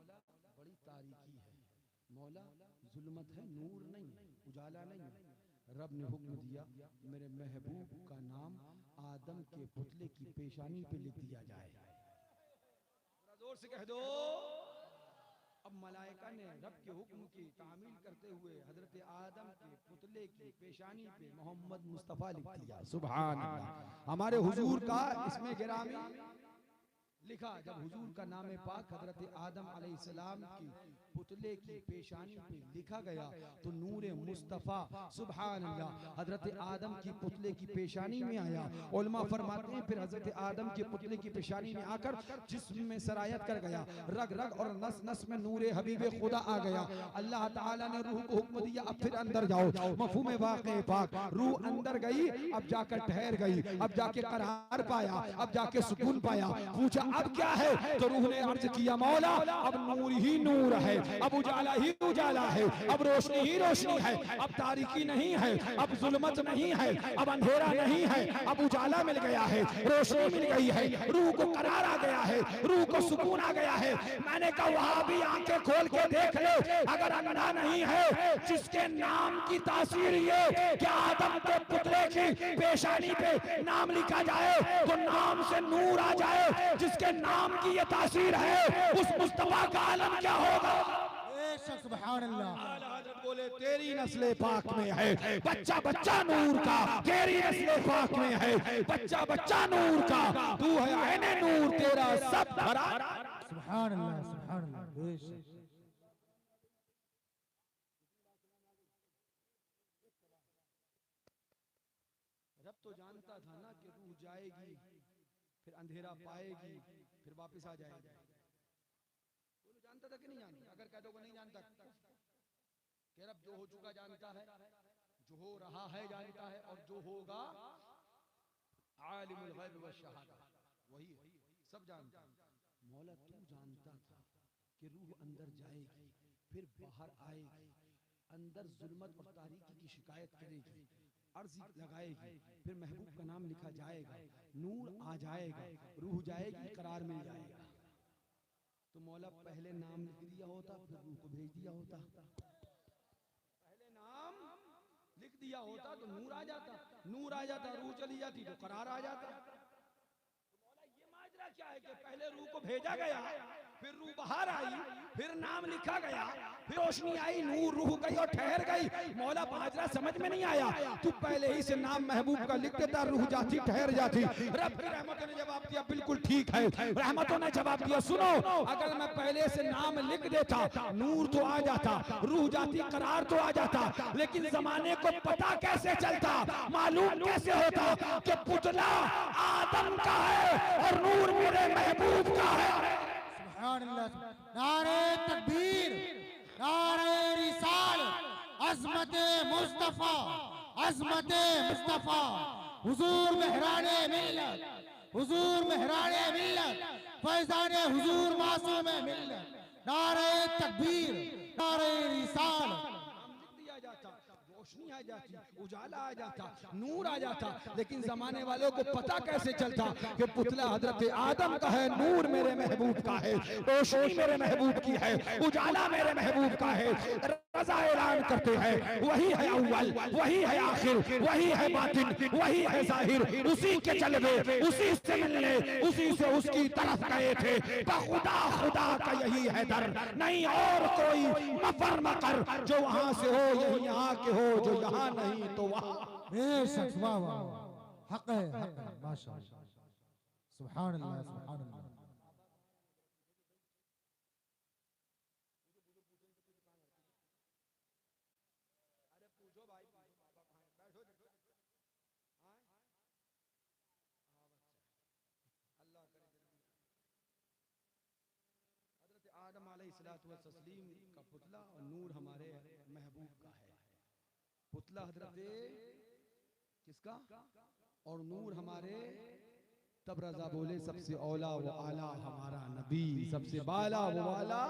बड़ी तारीकी है, मौला जुल्मत है, नूर नहीं, उजाला नहीं। रब ने हुक्म दिया मेरे महबूब का नाम आदम के पुतले की पेशानी पे लिख दिया जाए। जोर से कह दो। अब मलाइका ने रब के हुक्म की तामील करते हुए हजरत आदम के पुतले की पेशानी पे मोहम्मद मुस्तफा लिख दिया। सुभान अल्लाह। हमारे हुजूर का इसमें गिरामी लिखा, जब हुजूर का नाम पाक हजरत आदम अलैहिस्सलाम की पुतले की पेशानी पे लिखा गया तो नूरे मुस्तफा सुभान अल्लाह हजरत आदम की पुतले की पेशानी में आया। उलमा फरमाते हैं फिर हजरत आदम के पुतले की पेशानी में आकर जिस्म में सरायत कर गया, रग रग और नस नस में नूरे हबीबे खुदा आ गया। अल्लाह ताला ने रूह को हुक्म दिया अब फिर अंदर जाओ, मफहूम वाक़े पाक, रूह अंदर गई, अब जाकर ठहर गई, अब जाके करार पाया, अब जाके सुकून पाया। पूछा अब क्या है, तो रूह ने अर्ज किया मौला अब नूर ही नूर है, अब उजाला ही उजाला है, अब रोशनी ही रोशनी है, अब तारीकी नहीं है, अब जुल्मत नहीं है, अब अंधेरा नहीं है, अब उजाला मिल गया है, रोशनी मिल गई है, रूह को करार आ गया है, रूह को सुकून आ गया है। मैंने कहा वहां भी आंखें खोल के देख ले, अगर अंधा नहीं है जिसके नाम की तासीर ये क्या आदम के पुतले की पेशानी पे नाम लिखा जाए तो नाम से नूर आ जाए, जिसके नाम की ये तासीर है उस मुस्तफा का आलम क्या होगा। सुभान अल्लाह। हजरत बोले तेरी नस्ले पाक में है बच्चा बच्चा नूर का, तेरी नस्ले पाक में है बच्चा बच्चा नूर का, तू है आईने नूर तेरा सब भरा। सुभान अल्लाह, सुभान अल्लाह। रब तो जानता था ना कि रूह जाएगी, फिर अंधेरा पाएगी, फिर वापस आ जाएगी। जानता था कि नहीं जानता? अगर कह दो को नहीं जानता, कि रब जो हो चुका जानता है, जो हो रहा है जानता है, और जो होगा आलिमुल गैब व शहादा वही है, सब जानता है। मौला तू जानता था कि रूह अंदर जाएगी, फिर बाहर आएगी, अंदर जुल्मत और तारीकी की शिकायत करेगी, अर्ज लगाएगी, फिर महबूब का नाम लिखा जाएगा, नूर आ जाएगा, रूह जाएगी, करार मिल जाएगा। तो मौला पहले नाम लिख दिया होता, फिर रूह को भेज दिया होता। पहले नाम लिख दिया होता तो नूर आ जाता, नूर आ जाता, रूह चली जाती तो करार आ जाता। तो मौला ये माजरा क्या है कि पहले रूह को भेजा गया, फिर रूह बाहर आई, फिर नाम लिखा गया, फिर रोशनी आई, नूर रूह गई और ठहर गई। मौला बाजरा समझ में नहीं आया, तू पहले ही से नाम महबूब का लिख देता, रूह जाती ठहर जाती। रब की रहमत ने जवाब दिया, बिल्कुल ठीक है। रहमतों ने जवाब दिया, सुनो, अगर मैं पहले से नाम लिख देता, नूर तो आ जाता, रूह जाती, करार तो आ जाता, लेकिन जमाने को पता कैसे चलता, मालूम कैसे होता कि पुतला आदम का है और नूर मेरे महबूब का है। सुभान अल्लाह। नारे तकबीर, नारे रिसालत, अज़मत मुस्तफा, अज़मत मुस्तफा, हुजूर मेहराने मिल्लत, हुजूर मेहराने मिल्लत, फैज़ाने हुजूर मासूम मिल्लत। नारे तकबीर, नारे रिसालत। दिया जाता, रोशनी आ जाती, उजाला आ जाता, नूर आ जाता, लेकिन जमाने वालों को पता कैसे चलता कि पुतला हजरत आदम का है, नूर मेरे महबूब का है, रोशनी मेरे महबूब की है, उजाला मेरे महबूब का है। रज़ा ऐलान करते हैं, वही है अव्वल, वही है आखिर, वही है बातिन, वही है जाहिर, उसी के जलवे, उसी से मिलने, उसी से उसकी तरफ गए थे। खुदा खुदा का यही है दर, नहीं और कोई मफर मकर, जो वहां से हो यही यहाँ के हो, जो यहाँ नहीं तो वहाँ। बेशक, वाह वाह वाह, हक है, हक है, माशाअल्लाह, सुभान अल्लाह, सुभान अल्लाह। आदम अलैहिस्सलातु वस्सलाम का पुतला और नूर हमारे महबूब का है। पुतला हजरत किसका और नूर हमारे, तब रजा बोले सबसे औला वो आला हमारा नबी, सबसे बाला वो वाला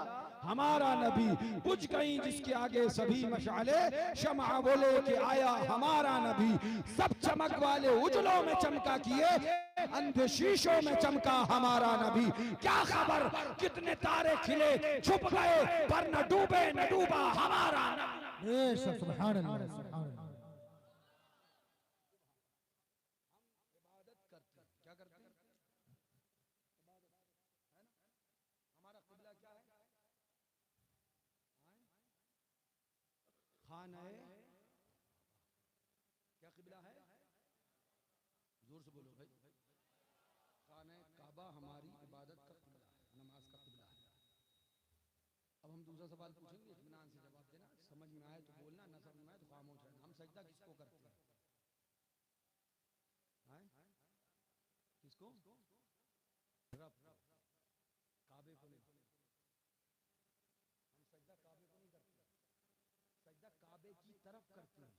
हमारा नबी। बुझ गई जिसके आगे सभी मशाले, शमा बोले कि आया हमारा नबी। सब चमक वाले उजलों में चमका किए, अंधे शीशों में चमका हमारा नबी। क्या खबर कितने तारे खिले छुप गए, पर न डूबे न डूबा हमारा नबी। बेशक, सुभान अल्लाह, सुभान अल्लाह। क्या करते हैं? हमारा क़िबला क्या है? खाना है, क्या क़िबला है? जोर से बोलो भाई। खाना काबा हमारी इबादत का क़िबला है, नमाज का क़िबला है। अब हम दूसरा सवाल पूछेंगे, इत्मीनान से जवाब देना, समझ में आए तो बोलना, न समझ में आए तो खामोश रहना। हम सजदा किसको करते हैं? किसको? रब, काबे को नहीं। हम सजदा काबे को नहीं करते, सजदा काबे की तरफ करते हैं,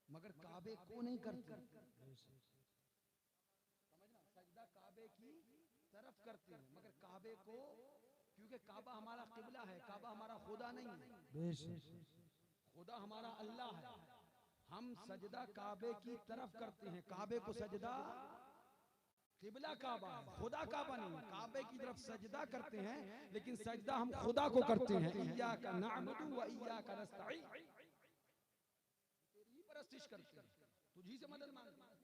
मगर काबे को नहीं करते। समझना, सजदा काबे की तरफ करते हैं मगर काबे को, क्योंकि काबा हमारा क़िबला है, काबा हमारा खुदा नहीं है। खुदा हमारा अल्लाह है। हम सजदा काबे की तरफ करते हैं, काबे को सजदा, क़िबला काबा है, खुदा काबा नहीं। काबे की तरफ सजदा करते हैं, लेकिन सजदा हम खुदा को करते हैं। इय्याका नअबुदु व इय्याका नस्तईन, तेरी परस्तिश करते हैं, तुझी से मदद मांगते हैं।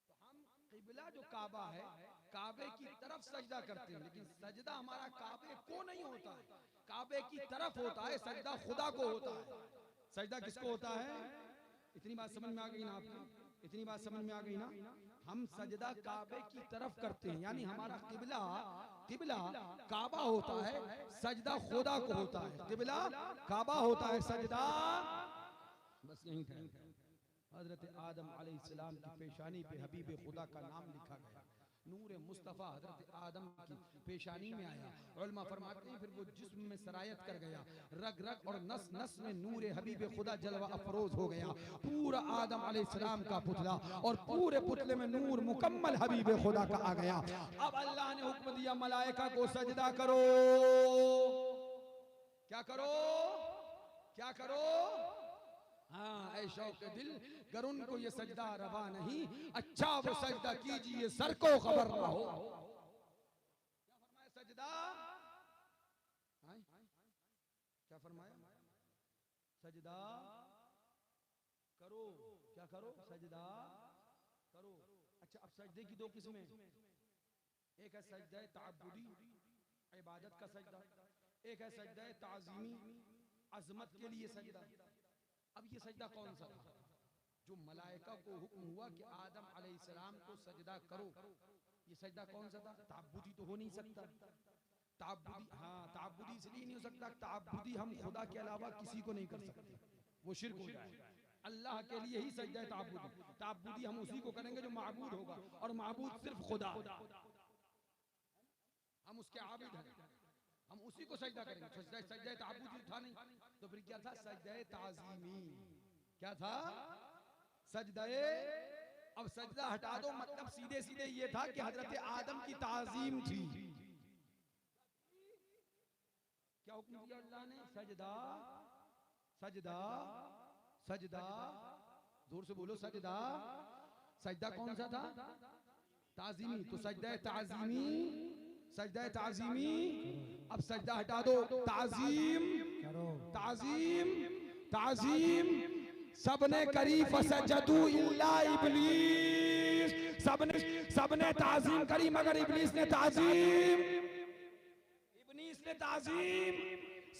तो हम क़िबला जो काबा है, काबे की तरफ सजदा करते हैं, लेकिन सजदा हमारा काबे को नहीं होता है, काबे की तरफ होता है। सजदा खुदा को होता है। सजदा किसको होता है? इतनी बात समझ में आ गई ना आपको? इतनी बात समझ में आ गई ना? हम सजदा काबे की तरफ करते हैं, यानी हमारा क़िबला, क़िबला काबा होता है, सजदा खुदा को होता है। क़िबला काबा होता है, सजदा बस यहीं था। हजरत आदम अलैहिस्सलाम की पेशानी पे हबीब खुदा का नाम लिखा गया। नूर मुस्तफ़ा हजरत आदम की पेशानी में आया। उलमा फरमाते हैं फिर वो जिस्म में सरायत कर गया, रग रग और नस नस में नूर हबीब खुदा जलवा अफरोज हो गया। पूरा आदम अलैहिस्सलाम का पुतला और पूरे पुतले में नूर मुकम्मल हबीब खुदा का आ गया। अब अल्लाह ने हुक्म दिया, मलाइका को सजदा करो। क्या करो? क्या करो? हाँ, ऐ शौक़ दिल, गर उनको ये सजदा रवा नहीं, अच्छा वो सजदा कीजिए सर को खबर ना हो। क्या फरमाया? सजदा, क्या फरमाया? सजदा करो। क्या करो? सजदा करो। अच्छा, अब सजदे की दो किस्में, एक है सजदा ताअब्बुदी, इबादत का सजदा, एक है सजदा ताज़ीमी, अजमत के लिए सजदा। अब ये सजदा कौन सा था? जो मलाइका को हुक्म हुआ कि आदम अलैहिस्सलाम को सजदा करो, ये सजदा कौन सा था? ताबुदी तो हो नहीं सकता। ताबुदी, हाँ ताबुदी इसलिए नहीं हो सकता, ताबुदी हम खुदा के अलावा किसी को नहीं कर सकते, वो शिर्क हो जाए। अल्लाह के लिए ही सजदा ताबुदी। ताबुदी हम उसी को करेंगे जो माबूद होगा, और माबूद सिर्फ खुदा, हम उसके आबिद हैं, हम उसी को सजदा करेंगे। सजदा ताबुदी था नहीं, तो फिर क्या था? सजदा ताज़ीमी। क्या था? सजदाए। अब सजदा हटा दो, मतलब सीधे सीधे ये था कि हजरत आदम की ताज़ीम थी। क्या हुक्म दिया अल्लाह ने? सजदा, सजदा, सजदा। जोर से बोलो, सजदा। सजदा कौन सा था? ताज़ीमी। तो सजदा ताज़ीमी, सजदा ताज़ीमी। अब सजदा हटा दो, ताज़ीम, ताज़ीम, ताज़ीम। सबने करी फसजदू इल्ला इब्लीस, सबने ताज़ीम करी मगर इब्लीस ने ताज़ीम, इब्लीस ने ताज़ीम,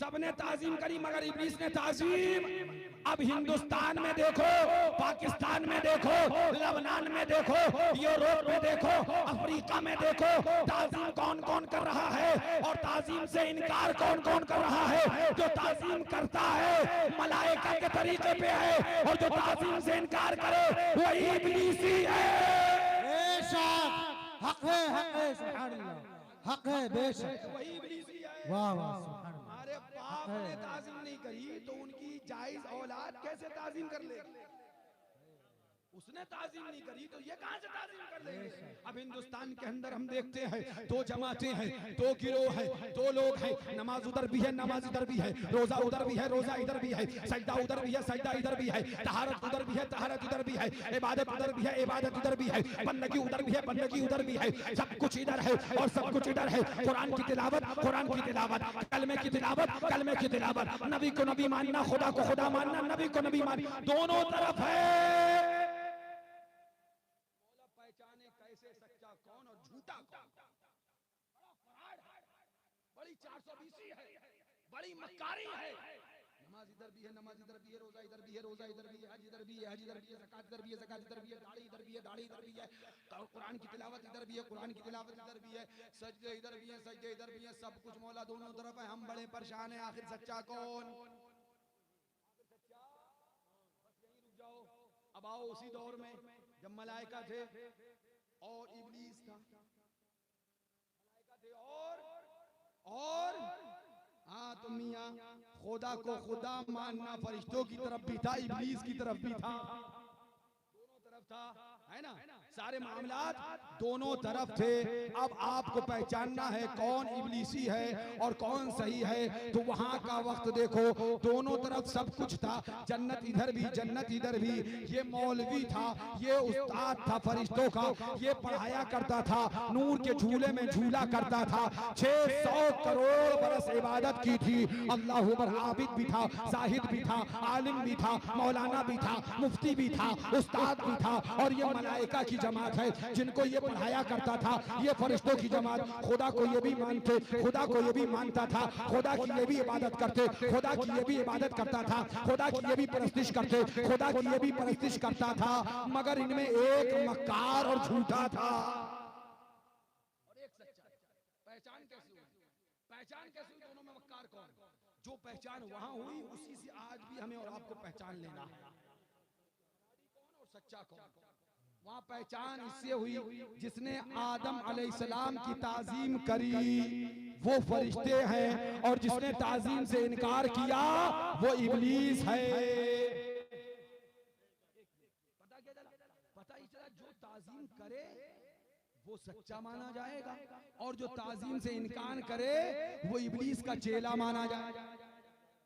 सबने ताज़ीम करी मगर इब्लीस ने ताज़ीम। अब हिंदुस्तान में देखो, पाकिस्तान में देखो, लबनान में देखो, यूरोप में देखो, अफ्रीका में देखो, ताज़ीम कौन कौन कर रहा है और ताज़ीम से इनकार कौन कौन कर रहा है। जो ताज़ीम करता है मलाइका के तरीके पे है, और जो ताज़ीम से इनकार करे वही इब्लीस ही है। बेशक हक है, हक है, सुभान अल्लाह, हक है, बेशक वही इब्लीस ही है। वाह वाह, सुभान अल्लाह। हमारे बाप ने ताज़ीम नहीं करी तो उनकी जायज औलाद कैसे ताज़ीम कर ले? उसने ताज़ीम नहीं करी तो ये कहां से ताज़ीम कर लेंगे? अब हिंदुस्तान के अंदर हम देखते हैं, दो जमातें हैं, दो गिरोह हैं, दो लोग हैं। नमाज उधर भी है, नमाज इधर भी है, रोजा उधर भी है, रोजा इधर भी है, सजदा उधर भी है, सजदा इधर भी है, तहारत उधर भी है, तहारत इधर भी है, इबादत उधर भी है, इबादत इधर भी है, बंदगी उधर भी है, बंदगी उधर भी है। सब कुछ इधर है और सब कुछ इधर है। कुरान की तिलावत, कुरान की तिलावत, कलमे की तिलावत, कलमे की तिलावत, नबी को नबी मानना, खुदा को खुदा मानना, नबी को नबी मानना, दोनों तरफ है। कैसे सच्चा कौन और झूठा कौन? बड़ा फराड है, बड़ी 420 है, बड़ी मक्कारी है। नमाज इधर भी है, नमाज इधर भी है, रोजा इधर भी है, रोजा इधर भी है, हज इधर भी है, हज इधर भी है, ज़कात इधर भी है, ज़कात इधर भी है, दाढ़ी इधर भी है, दाढ़ी इधर भी है, कुरान की तिलावत इधर भी है, कुरान की तिलावत इधर भी है, सजदे इधर भी है, सजदे इधर भी है, सब कुछ मौला दोनों तरफ है। हम बड़े परेशान हैं, आखिर सच्चा कौन? बस यहीं रुक जाओ। अब आओ उसी दौर में जब मलाइका थे और इब्लीस था, मलाइका थे और हाँ तो मियाँ खुदा को खुदा मानना फरिश्तों की तरफ भी था, इब्लीस की तरफ भी था, दोनों तरफ था, है ना? सारे मामलात दोनों तरफ थे। अब आपको पहचानना है कौन इब्लीसी है और कौन सही है। तो वहां का वक्त देखो, दोनों तरफ सब कुछ था, जन्नत इधर भी, जन्नत इधर भी। ये मौलवी था, ये उस्ताद था फरिश्तों का, ये पढ़ाया करता था, नूर के झूले में झूला करता था। 600 करोड़ बरस इबादत की थी, अल्लाह अकबर। आबिद भी था, साहिद भी था, आलिम भी था, मौलाना भी था, मुफ्ती भी था, उस्ताद भी था। और ये मलाइका की जमात है जिनको ये पढ़ाया करता था। ये फरिश्तों की जमात खुदा को ये भी मानते, खुदा को ये भी मानता था, खुदा की ये भी इबादत करते, खुदा की ये भी इबादत करता था, खुदा की ये भी परस्तिश करते, खुदा की ये भी परस्तिश करता था। मगर इनमें एक मक्कार और झूठा था और एक सच्चा। पहचान कैसे हुई? पहचान कैसे हुई दोनों में मक्कार कौन? जो पहचान वहां हुई उसी से आज भी हमें और आपको पहचान लेना है, कौन और सच्चा कौन। वहां पहचान इससे हुई जिसने आदम अलैहिस्सलाम की ताज़ीम करी वो फरिश्ते हैं, और जिसने ताज़ीम से इनकार किया वो इब्लीस है। पता क्या चला? पता ही चला जो ताज़ीम करे वो सच्चा माना जाएगा, और जो ताज़ीम से इनकार करे वो इब्लीस का चेला माना जाएगा,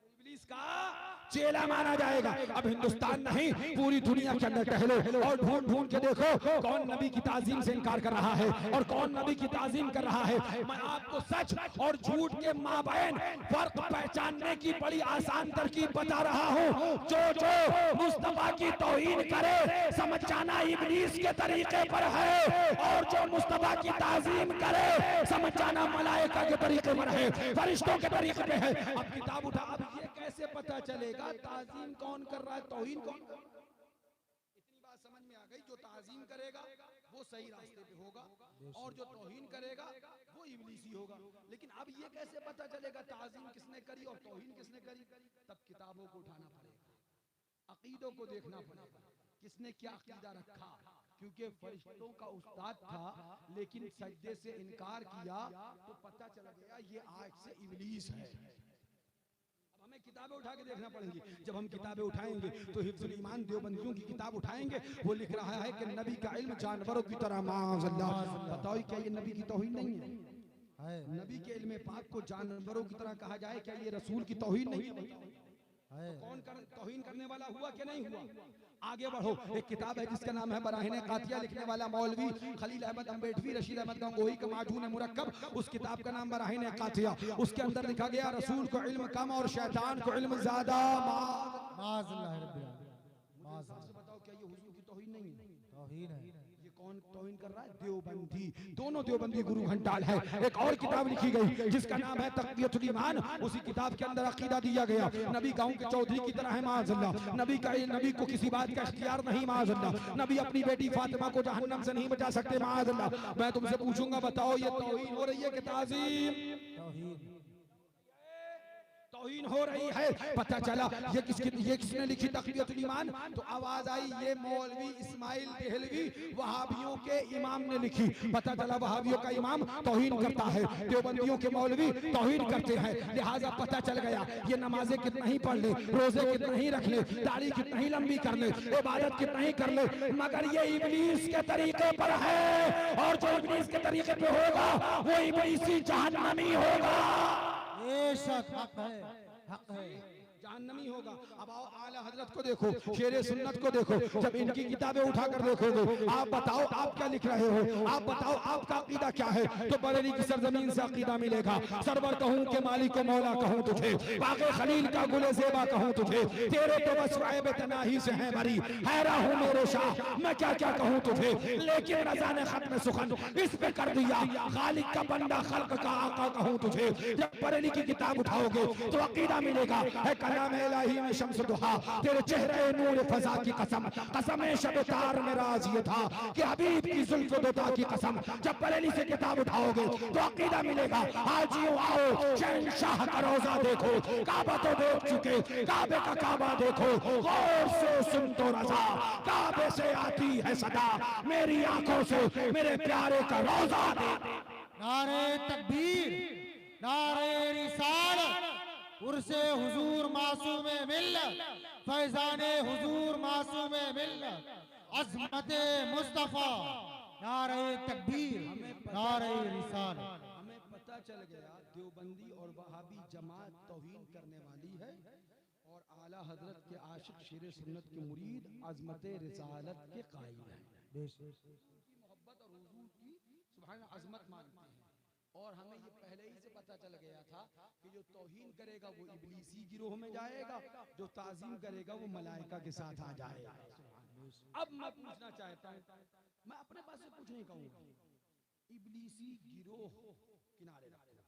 इब्लीस का चेला माना जाएगा। अब हिंदुस्तान नहीं, पूरी दुनिया के अंदर टहलो और ढूंढ ढूंढ के देखो कौन नबी की ताजीम से इनकार कर रहा है और कौन नबी की ताजीम कर रहा है। मैं आपको सच और झूठ के माबैन फर्क पहचानने की बड़ी आसान तरकीब बता रहा हूँ। जो जो मुस्तफा की तौहीन करे समझ जाना इब्लीस के तरीके पर है, और जो मुस्तफा की ताजीम करे समझ जाना मलाइका के तरीके पर है, फरिश्तों के तरीके पे है। अब किताब उठा, अब ये कैसे पता चलेगा ताजीम कौन कर रहा है, तौहीन कौन कर रहा है? इतनी बात समझ में आ गई, जो ताजीम करेगा वो सही रास्ते पे होगा और जो तौहीन करेगा वो इब्लीसी होगा। लेकिन अब ये कैसे पता चलेगा ताजीम किसने करी और तौहीन किसने करी? तब किताबों को उठाना पड़ेगा, अकीदों को देखना पड़ेगा, किसने क्या अकीदा रखा। क्योंकि फरिश्तों का उस्ताद था लेकिन सजदे से इनकार किया तो पता चल गया ये आज से इब्लीस है। हमें किताबें उठा के देखना पड़ेंगी। जब हम किताबें उठाएंगे तो हिफ्जुल ईमान देवबंदियों की किताब उठाएंगे, वो लिख रहा है कि नबी का इल्म जानवरों की तरह माअल्लाह। बताओ क्या ये नबी की तौहीन नहीं है? नबी के इल्म पाक को जानवरों की तरह कहा जाए, क्या ये रसूल की तौहीन नहीं है? तो कौन तौहीन करने वाला हुआ कि नहीं हुआ? आगे बढ़ो, एक किताब है जिसका नाम है बराहीन कातिया, लिखने वाला मौलवी खलील अहमद अम्बेडवी रशीद अहमद गंगोही का माजून मुरक्कब। उस किताब का नाम बराहीन कातिया। उसके अंदर लिखा गया रसूल को इल्म कम और शैतान को इल्म ज्यादा। बताओ क्या ये हुजूर की तौहीन नहीं है? तौहीन है। ये कौन तौहीन कर रहा है? देवबंदी। दोनों देवबंदी गुरु घंटाल है। एक और किताब लिखी गई जिसका नाम है तक़वियतुल ईमान। उसी किताब के अंदर अकीदा दिया गया नबी गांव के चौधरी की तरह है माअल्लाह। नबी को किसी बात का इख्तियार नहीं माअल्लाह। नबी अपनी बेटी फातिमा को जहन्नम से नहीं बचा सकते माअल्लाह। मैं तुमसे पूछूंगा, बताओ ये तौहीन हो रही है कि ताज़ीम? तौहीन हो रही है। पता चला ये किसने लिखी तक़वियतुल ईमान? तो आवाज आई ये मौलवी इस्माइल देहलवी वहाबियों के इमाम ने लिखी। पता चला वहाबियों का इमाम तौहीन करता है, देवबंदियों के मौलवी तौहीन करते हैं। लिहाजा पता चल गया ये नमाजें कितना ही पढ़ ले, रोजे कितना ही रख ले, दाढ़ी कितना ही लंबी कर ले, इबादत कितना ही कर ले, मगर ये इब्लीस के तरीके पर है। और जो इब्लीस के तरीके पे होगा वो इब्लीसी जहन्नमी होगा। ये शक हक है, हक है, जहन्नमी होगा। अब आओ आला हजरत को देखो, शेरे सुन्नत को देखो। जब इनकी किताबें उठाकर देखोगे, आप बताओ आप क्या लिख रहे हो, आप बताओ आपका अकीदा क्या है। तो बरेली की सरजमीन से अकीदा मिलेगा। सरवर कहूं के मालिक को मौला कहूं तुझे, बागे खलील का गुले ज़ेबा कहूं तुझे, तेरे तो बस वाइब तनाही से है बरी, हैरा हूं मेरे शाह मैं क्या क्या कहूं तुझे। लेकिन रज़ा ने खत्म सुखन इस पे कर दिया, खालिक का बंदा खल्क का आका कहूं तुझे। जब बरेली की किताब उठाओगे तो अकीदा मिलेगा है कलाम इलाही में शम्स दुहा, तेरे चेहरे नूर फजा की कसम, कसम शब तार में राज ये था कि हबीब की जुल्फ दुता की कसम। जब बरेली से किताब उठाओगे तो अकीदा मिलेगा। हाजियों आओ शहंशाह का रोजा देखो, काबा तो देख चुके, काबे का काबा देखो, गौर से सुन तो रजा, काबे से आती है सदा, मेरी आंखों से मेरे प्यारे का रोजा देख। नारे तकबीर, नारे रिसालत, उर्से हुजूर मासूम मिल्लत, फैजाने हुजूर मासूम मिल्लत, अज़मते मुस्तफा, नारे तकबीर, नारे रिसालत। हमें पता चल गया देवबंदी और वहाबी जमात तौहीन करने वाली है और आला हजरत के आशिक शेर सुन्नत के मुरीद अज़मते रिसालत के कायल हैं। मोहब्बत और हुजूर की सुभान अज़मत मानते हैं। और हमें ये पहले ही से पता चल गया था कि जो तौहीन करेगा वो इब्लीसी गिरोह में जाएगा, जो ताज़ीम करेगा वो मलाइका के साथ आ जाएगा। अब मैं पूछना चाहता हूँ, मैं अपने पास से कुछ नहीं कहूँगा, इब्लीसी गिरोह किनारे रखो,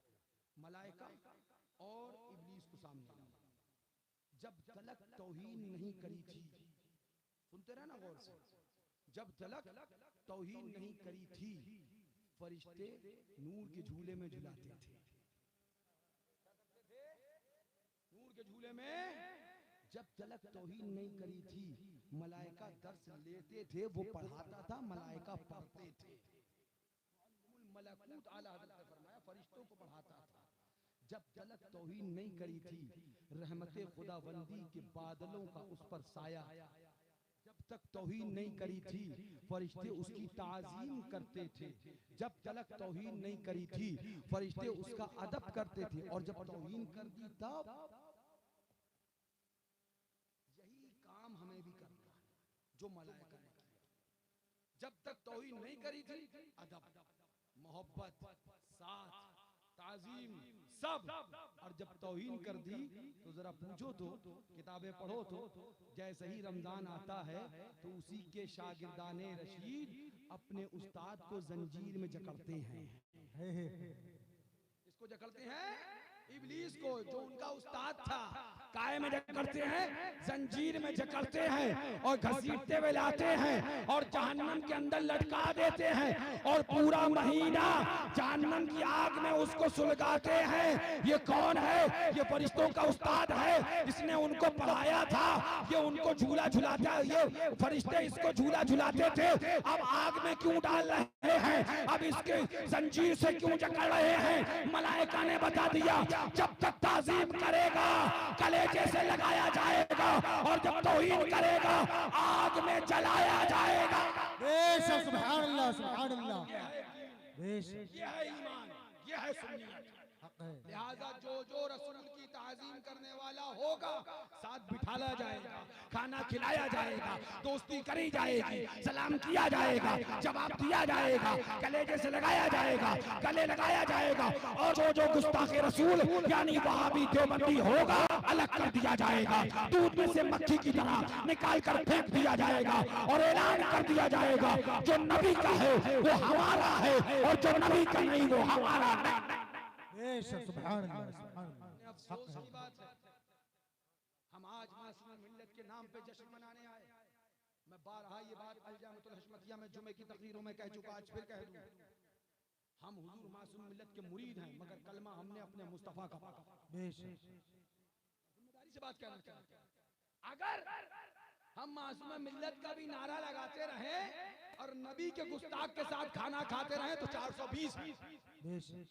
मलाइका और इब्लीस को सामने रखो। जब तलक तौहीन नहीं करी थी, सुनते रहे ना गौर से, जब तलक तौहीन नहीं करी थी फरिश्ते नूर के झूले में झुलाते थे। नूर के झूले में जब तलक तौहीन नहीं करी थी मलाइका दर्स लेते थे, वो पढ़ाता था, मलाइका पढ़ते थे। मलकूत आला हज़रत ने फरमाया फरिश्तों को पढ़ाता था। जब तलक तौहीन नहीं करी थी रहमते खुदाबंदी के बादलों का उस पर साया, जब तक तौहीन नहीं करी थी फरिश्ते उसकी ताज़ीम करते थे। जब तलक तौहीन नहीं करी थी फरिश्ते उसका अदब करते थे, और जब तौहीन कर दी तब जो मलाइका ने किया। जब तक तौहीद नहीं करी थी, अदब, मोहब्बत, साथ, ताजीम सब, और जब तौहीन कर दी तो जरा पूछो तो, किताबें पढ़ो तो, जैसे ही रमजान आता है तो उसी के शागिर्दाने रशीद अपने उस्ताद को जंजीर में जकड़ते हैं। इसको जकड़ते हैं, इब्लीस को, जो उनका उस्ताद था, काये में जकड़ते हैं, जंजीर में जकड़ते हैं और घसीटते हुए लाते हैं और जहन्नम के अंदर लटका देते हैं और पूरा महीना जहन्नम की आग में उसको सुलगाते हैं। ये कौन है? ये फरिश्तों का उस्ताद है, इसने उनको पढ़ाया था, ये उनको झूला झुलाता, ये फरिश्ते इसको झूला झुलाते थे, अब आग में क्यों डाल रहे हैं, अब इसके जंजीर से क्यों जकड़ रहे हैं? मलाइका ने बता दिया, जब तक ताजीम करेगा कलेजे से लगाया जाएगा और जब तौहीन करेगा आग में जलाया जाएगा। बेशक, सुभान अल्लाह, सुभान अल्लाह, बेशक, ये है ईमान, ये है सुन्नियत। हक है। लिहाजा जो रसूल की ताजीम करने वाला होगा, साथ बिठाया जाएगा, खाना खिलाया जाएगा, दोस्ती करी जाएगी, सलाम किया जाएगा, जवाब दिया जाएगा, कलेजे से लगाया जाएगा, गले लगाया जाएगा, और जो गुस्ताखे रसूल यानी वहाबी देवबंदी होगा, अलग कर दिया जाएगा, दूध में से मक्खी की तरह निकाल कर फेंक दिया जाएगा और ऐलान कर दिया जाएगा, जो नबी का है वो हमारा है और जो नबी का नहीं वो हमारा नहीं। बेशक, सुभान अल्लाह, सुभान अल्लाह। अफसोस की बात है, हम आज मासूम मिल्लत के नाम पे जश्न मनाने आए। मैं बारहा ये बात अल-जामिअतुल हशमतिया में जुमे की तकरीरों में कह चुका, आज फिर कह दूं, हम हुजूर मासूम मिल्लत के मुरीद हैं, मगर कलमा हमने अपने मुस्तफा का पढ़ा। बेशक, जिम्मेदारी से बात कहना चाहते हैं, अगर हम मासूम मिल्लत का भी नारा लगाते रहे और नबी के गुस्ताख के साथ खाना खाते रहे तो 420। बेशक,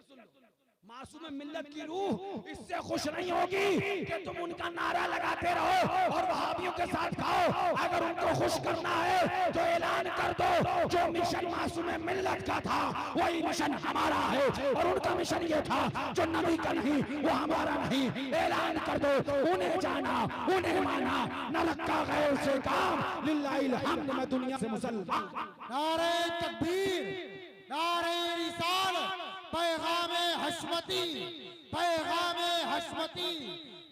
सुन लो, मासूम मिल्लत की रूह इससे खुश नहीं होगी कि तुम उनका नारा लगाते रहो और वहाबियों के साथ खाओ। अगर उनको खुश करना है तो ऐलान कर दो, जो मिशन मासूम मिल्लत का था वही मिशन हमारा है और उनका मिशन ये था, जो नबी का नहीं वो हमारा नहीं। ऐलान कर दो, उन्हें जाना, उन्हें माना, न लक्का गैर से काम, लिल्लाहिल हम्द, मैं दुनिया से मुसलमान। नारे तकबीर, नारे रिसालत, पैगामे हशमती, पैगामे हशमती,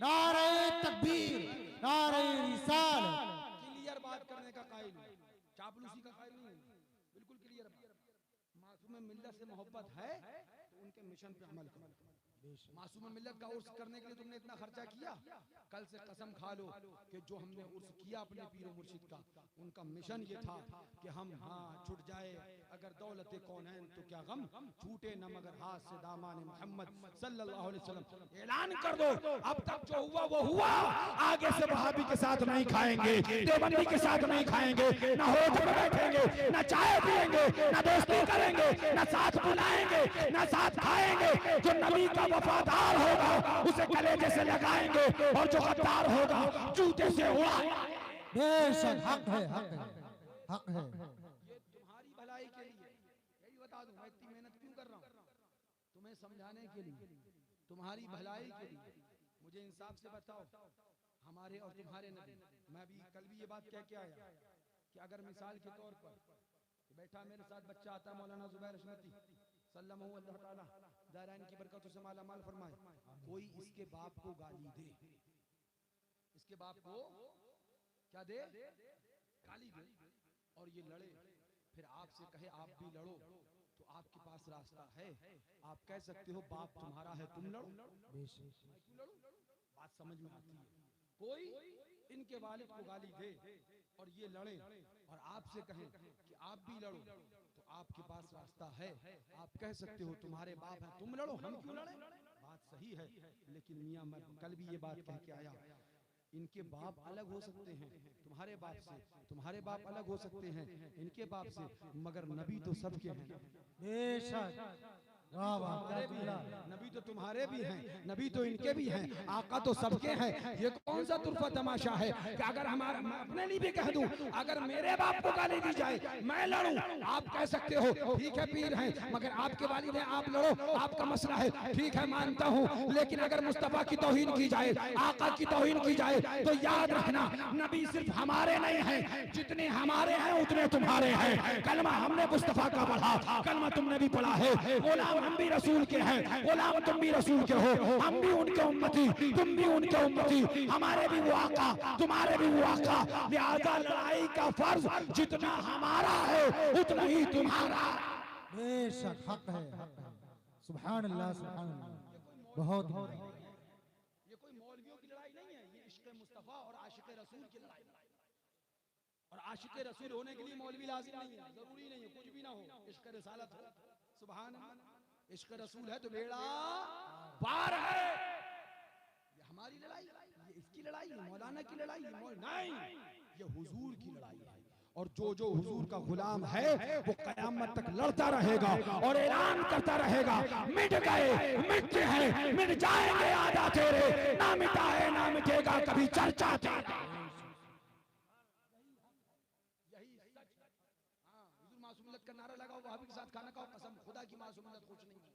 नारे तकबीर, नारे रिसालत। क्लियर बात करने का कायल हूं, चापलूसी का कायल नहीं हूं, बिल्कुल क्लियर बात। मासूम मिल्लत से मोहब्बत है तो उनके मिशन पे अमल करो। मासूम मिल्लत का उर्स करने के लिए तुमने इतना खर्चा किया, कल से कसम खा लो कि जो हमने उर्स किया अपने पीरो मुर्शिद का, उनका मिशन ये था कि हम छूट जाए अगर दौलत कौनैन तो क्या गम, छूटे न मगर हाथ से दामाने मोहम्मद सल्लल्लाहु अलैहि वसल्लम। ऐलान कर दो, अब तक जो हुआ वो हुआ, आगे से वहाबी के साथ नहीं खाएंगे, देवबंदी के साथ नहीं खाएंगे, न होठ पे बैठेंगे, न चाय पिएंगे, न दोस्ती करेंगे, न साथ बुलाएंगे, न साथ खाएंगे। जो नबी का वफादार होगा उसे कलेजे से लगाएंगे और जो गद्दार होगा जूते से उड़ाएंगे। बेशक, हक है, हक है, हक है। ये तुम्हारी भलाई के लिए, यही बता दूं, मैं इतनी मेहनत क्यों कर रहा हूं, तुम्हें समझाने के लिए, तुम्हारी भलाई के लिए। मुझे इंसाफ से बताओ, हमारे और तुम्हारे नबी, मैं भी कल भी ये बात कह के आया कि अगर मिसाल के तौर पर बैठा मेरे साथ बच्चा आता है, मौलाना जुबैर अशमती सल्लल्लाहु अल्लाह ताला दायराइन की बरकतों से माला माल फरमाए, कोई इसके बाप को गाली दे, इसके बाप को क्या दे, गाली दे, और ये लड़े, फिर आपसे कहे आप भी लड़ो, तो आपके पास रास्ता है, आप कह सकते हो बाप तुम्हारा है तुम लड़ो। क्यों लड़ो? बात समझ में आती है। कोई इनके वालिद को गाली दे और ये लड़े और आपसे कहें कि आप भी लड़ो, तो आपके पास रास्ता है, आप कह सकते हो तुम्हारे बाप हैं तुम लड़ो, हम क्यों लड़े। बात सही है, लेकिन मियां मैं कल भी ये बात कह के आया, इनके बाप अलग हो सकते हैं तुम्हारे बाप से, तुम्हारे बाप अलग हो सकते हैं इनके बाप से, मगर नबी तो सबके हैं। बेशक, वाह वाह, तुम्हारे भी क्या हैं, नबी तो तुम्हारे भी हैं, नबी तो इनके भी हैं, आका तो सबके हैं। ये कौन सा तुरफा तमाशा है कि अगर हमारा, मैं अपने लिए भी कह दूं, अगर मेरे बाप को गाली दी जाए मैं लड़ूं, आप कह सकते हो ठीक है पीर हैं, मगर आपके वालिद हैं, आप लड़ो, आपका मसला है, ठीक है मानता हूं। लेकिन अगर मुस्तफा की तौहीन की जाए, आका की तौहीन की जाए, तो याद रखना नबी सिर्फ हमारे नहीं हैं, जितने हमारे हैं उतने तुम्हारे हैं। कलमा हमने मुस्तफा का पढ़ा, कलमा तुमने भी पढ़ा है। गुलाम हम भी रसूल के हैं, गुलाम तुम भी रसूल के हो, हम भी उनके उम्मती, तुम भी उनके उम्मती, हमारे भी वो आका, तुम्हारे भी वो आका। लिहाजा लड़ाई का फर्ज जितना हमारा है उतना ही तुम्हारा। बेशक हक है, हक है। सुभान अल्लाह, सुभान अल्लाह। बहुत ये कोई मौलवियों की लड़ाई नहीं है, ये इश्क मुस्तफा और आशिक रसूल की लड़ाई है। और आशिक रसूल होने के लिए मौलवी लाजिम नहीं है, जरूरी नहीं है, कुछ भी ना हो, इश्क रिसालत हो। सुभान अल्लाह। इश्क रसूल है तो बेड़ा पार है। ये हमारी लड़ाई, ये इसकी लड़ाई, ये मौलाना की लड़ाई, ये नहीं, ये हुजूर की लड़ाई है। और जो जो हुजूर का गुलाम है वो कयामत तक लड़ता रहेगा और ऐलान करता रहेगा, मिट गए, मिटते हैं, मिट जाएंगे आदा तेरे, ना मिटा है ना मिटेगा कभी चर्चा तेरा। यही सच है। हाँ, हुजूर मासूमियत का नारा लगाओ, वहाबी के साथ खाना खाओ, कसम खुदा की मासूमियत कुछ नहीं है,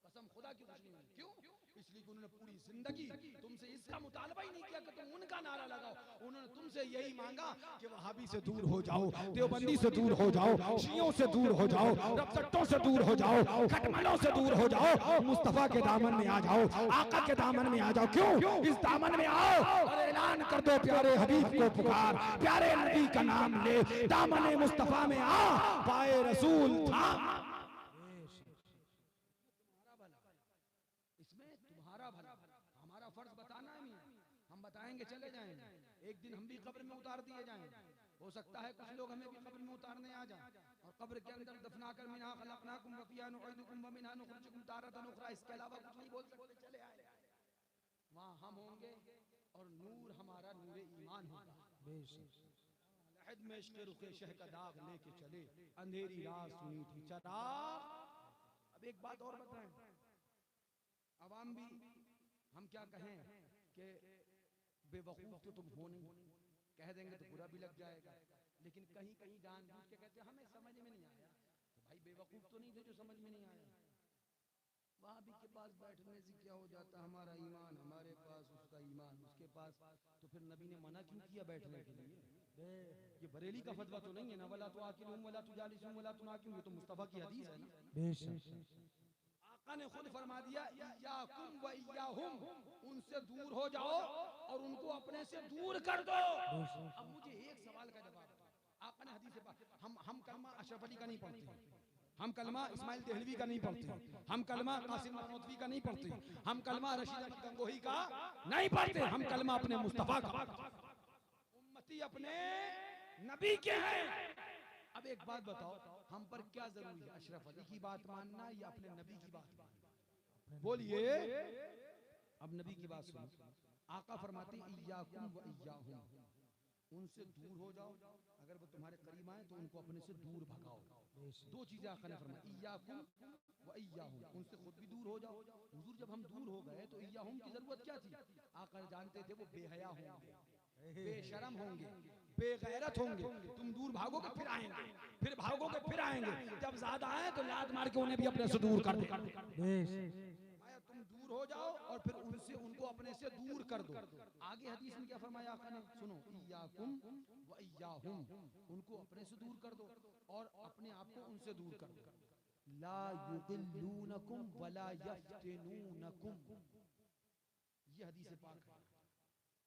कसम खुदा की कुछ नहीं है। क्यों? इसलिए कि उन्होंने पूरी जिंदगी तुमसे इसका मुतालबा ही नहीं किया कि तुम उनका नारा लगाओ। उन्होंने तुमसे यही मांगा कि वहाबी से दूर हो जाओ, देवबंदी से दूर हो जाओ, शियों से दूर हो जाओ, रफ्सट्टों से दूर हो जाओ, खटमलों से दूर हो जाओ, मुस्तफा के दामन में आ जाओ, आका के दामन में आ जाओ। क्यों? इस दामन में आओ और ऐलान कर दो, प्यारे हबीब को पुकार, प्यारे नबी का नाम ले, दामन मुस्तफा में आ, पाए रसूल था। इसमें तुम्हारा भला, हमारा फर्ज बताना है, हम बताएंगे चले जाएंगे, एक दिन हम भी कब्र में उतार दिए जाएंगे। हो सकता है कुछ लोग हमें भी कब्र में उतारने आ जाएं और कब्र के अंदर दफना कर मिन्हा खलकनाकुम व फिहा नुईदुकुम व मिन्हा नुखरिजुकुम तारतन उखरा, इसके अलावा कुछ नहीं बोल सकते, चले आए। वहां हम होंगे और नूर हमारा नूर ईमान होगा। लहद में इश्क़ रुखे शह का दाग लेके चले, अंधेरी रात सुनी थी चराग। अब एक बात और बताएं, अवाम भी हम क्या कहें कि बेवकूफ तो तुम हो नहीं, कह देंगे तो बुरा भी लग जाएगा, लेकिन कहीं कहीं जानबूझ के कहते हमें समझ में नहीं आया, तो भाई बेवकूफ तो नहीं थे जो समझ में नहीं आया। वहाबी के पास बैठने से क्या हो जाता, हमारा ईमान हमारे पास, उसका ईमान उसके पास, तो फिर नबी ने मना क्यों किया बैठने के लिए? ये बरेली का फतवा तो नहीं है ना, वला तो आकिलुम वला तुजालिसुम वला तुनाकिम, ये तो मुस्तफा की हदीस है ना। आका ने खुद फरमा दिया, इय्याकुम व इय्याहुम, उनसे दूर हो जाओ और उनको अपने से दूर कर दो। अब मुझे एक सवाल का जवाब दो, आका ने हदीस हम कलमा अशरफ अली का नहीं पढ़ते, हम कलमा इस्माइल देहलवी का नहीं पढ़ते, हम कलमा कासिम ननौतवी का नहीं पढ़ते, हम कलमा रशीद अहमद गंगोही का नहीं पढ़ते, हम कलमा अपने मुस्तफा का, उम्मती अपने नबी के हैं। अब एक बात बताओ, हम पर क्या जरूरी है, अशरफ अली की बात मानना या अपने नबी की बात मानना? बोलिए। अब नबी की बात सुनो, आका फरमाते इय्याकुम व इय्याहुम, उनसे दूर हो जाओ, अगर वो तुम्हारे करीब आए तो उनको अपने से दूर भगाओ। दो चीजें आका ने फरमाई, इय्याकुम व इय्याहुम, उनसे खुद भी दूर हो जाओ। हुजूर जब हम दूर हो गए तो इय्याहुम की जरूरत क्या थी? आका जानते थे वो बेहया होंगे, बेशरम होंगे, बेगैरत होंगे, तुम दूर भागोगे फिर आएंगे, फिर भागोगे फिर आएंगे, जब ज्यादा आए तो लात मार के उन्हें भी अपने से दूर कर दो। तुम दूर हो जाओ और फिर उनसे उनको अपने से दूर कर दो। आगे हदीस में क्या फरमाया आका ने, सुनो, इय्याकुम व इय्याहुम, उनको अपने से दूर कर दो और अपने आप को उनसे दूर कर दो। ला युदिल्लूनकुम वला यफ्तिनूनकुम, ये हदीस पाक है।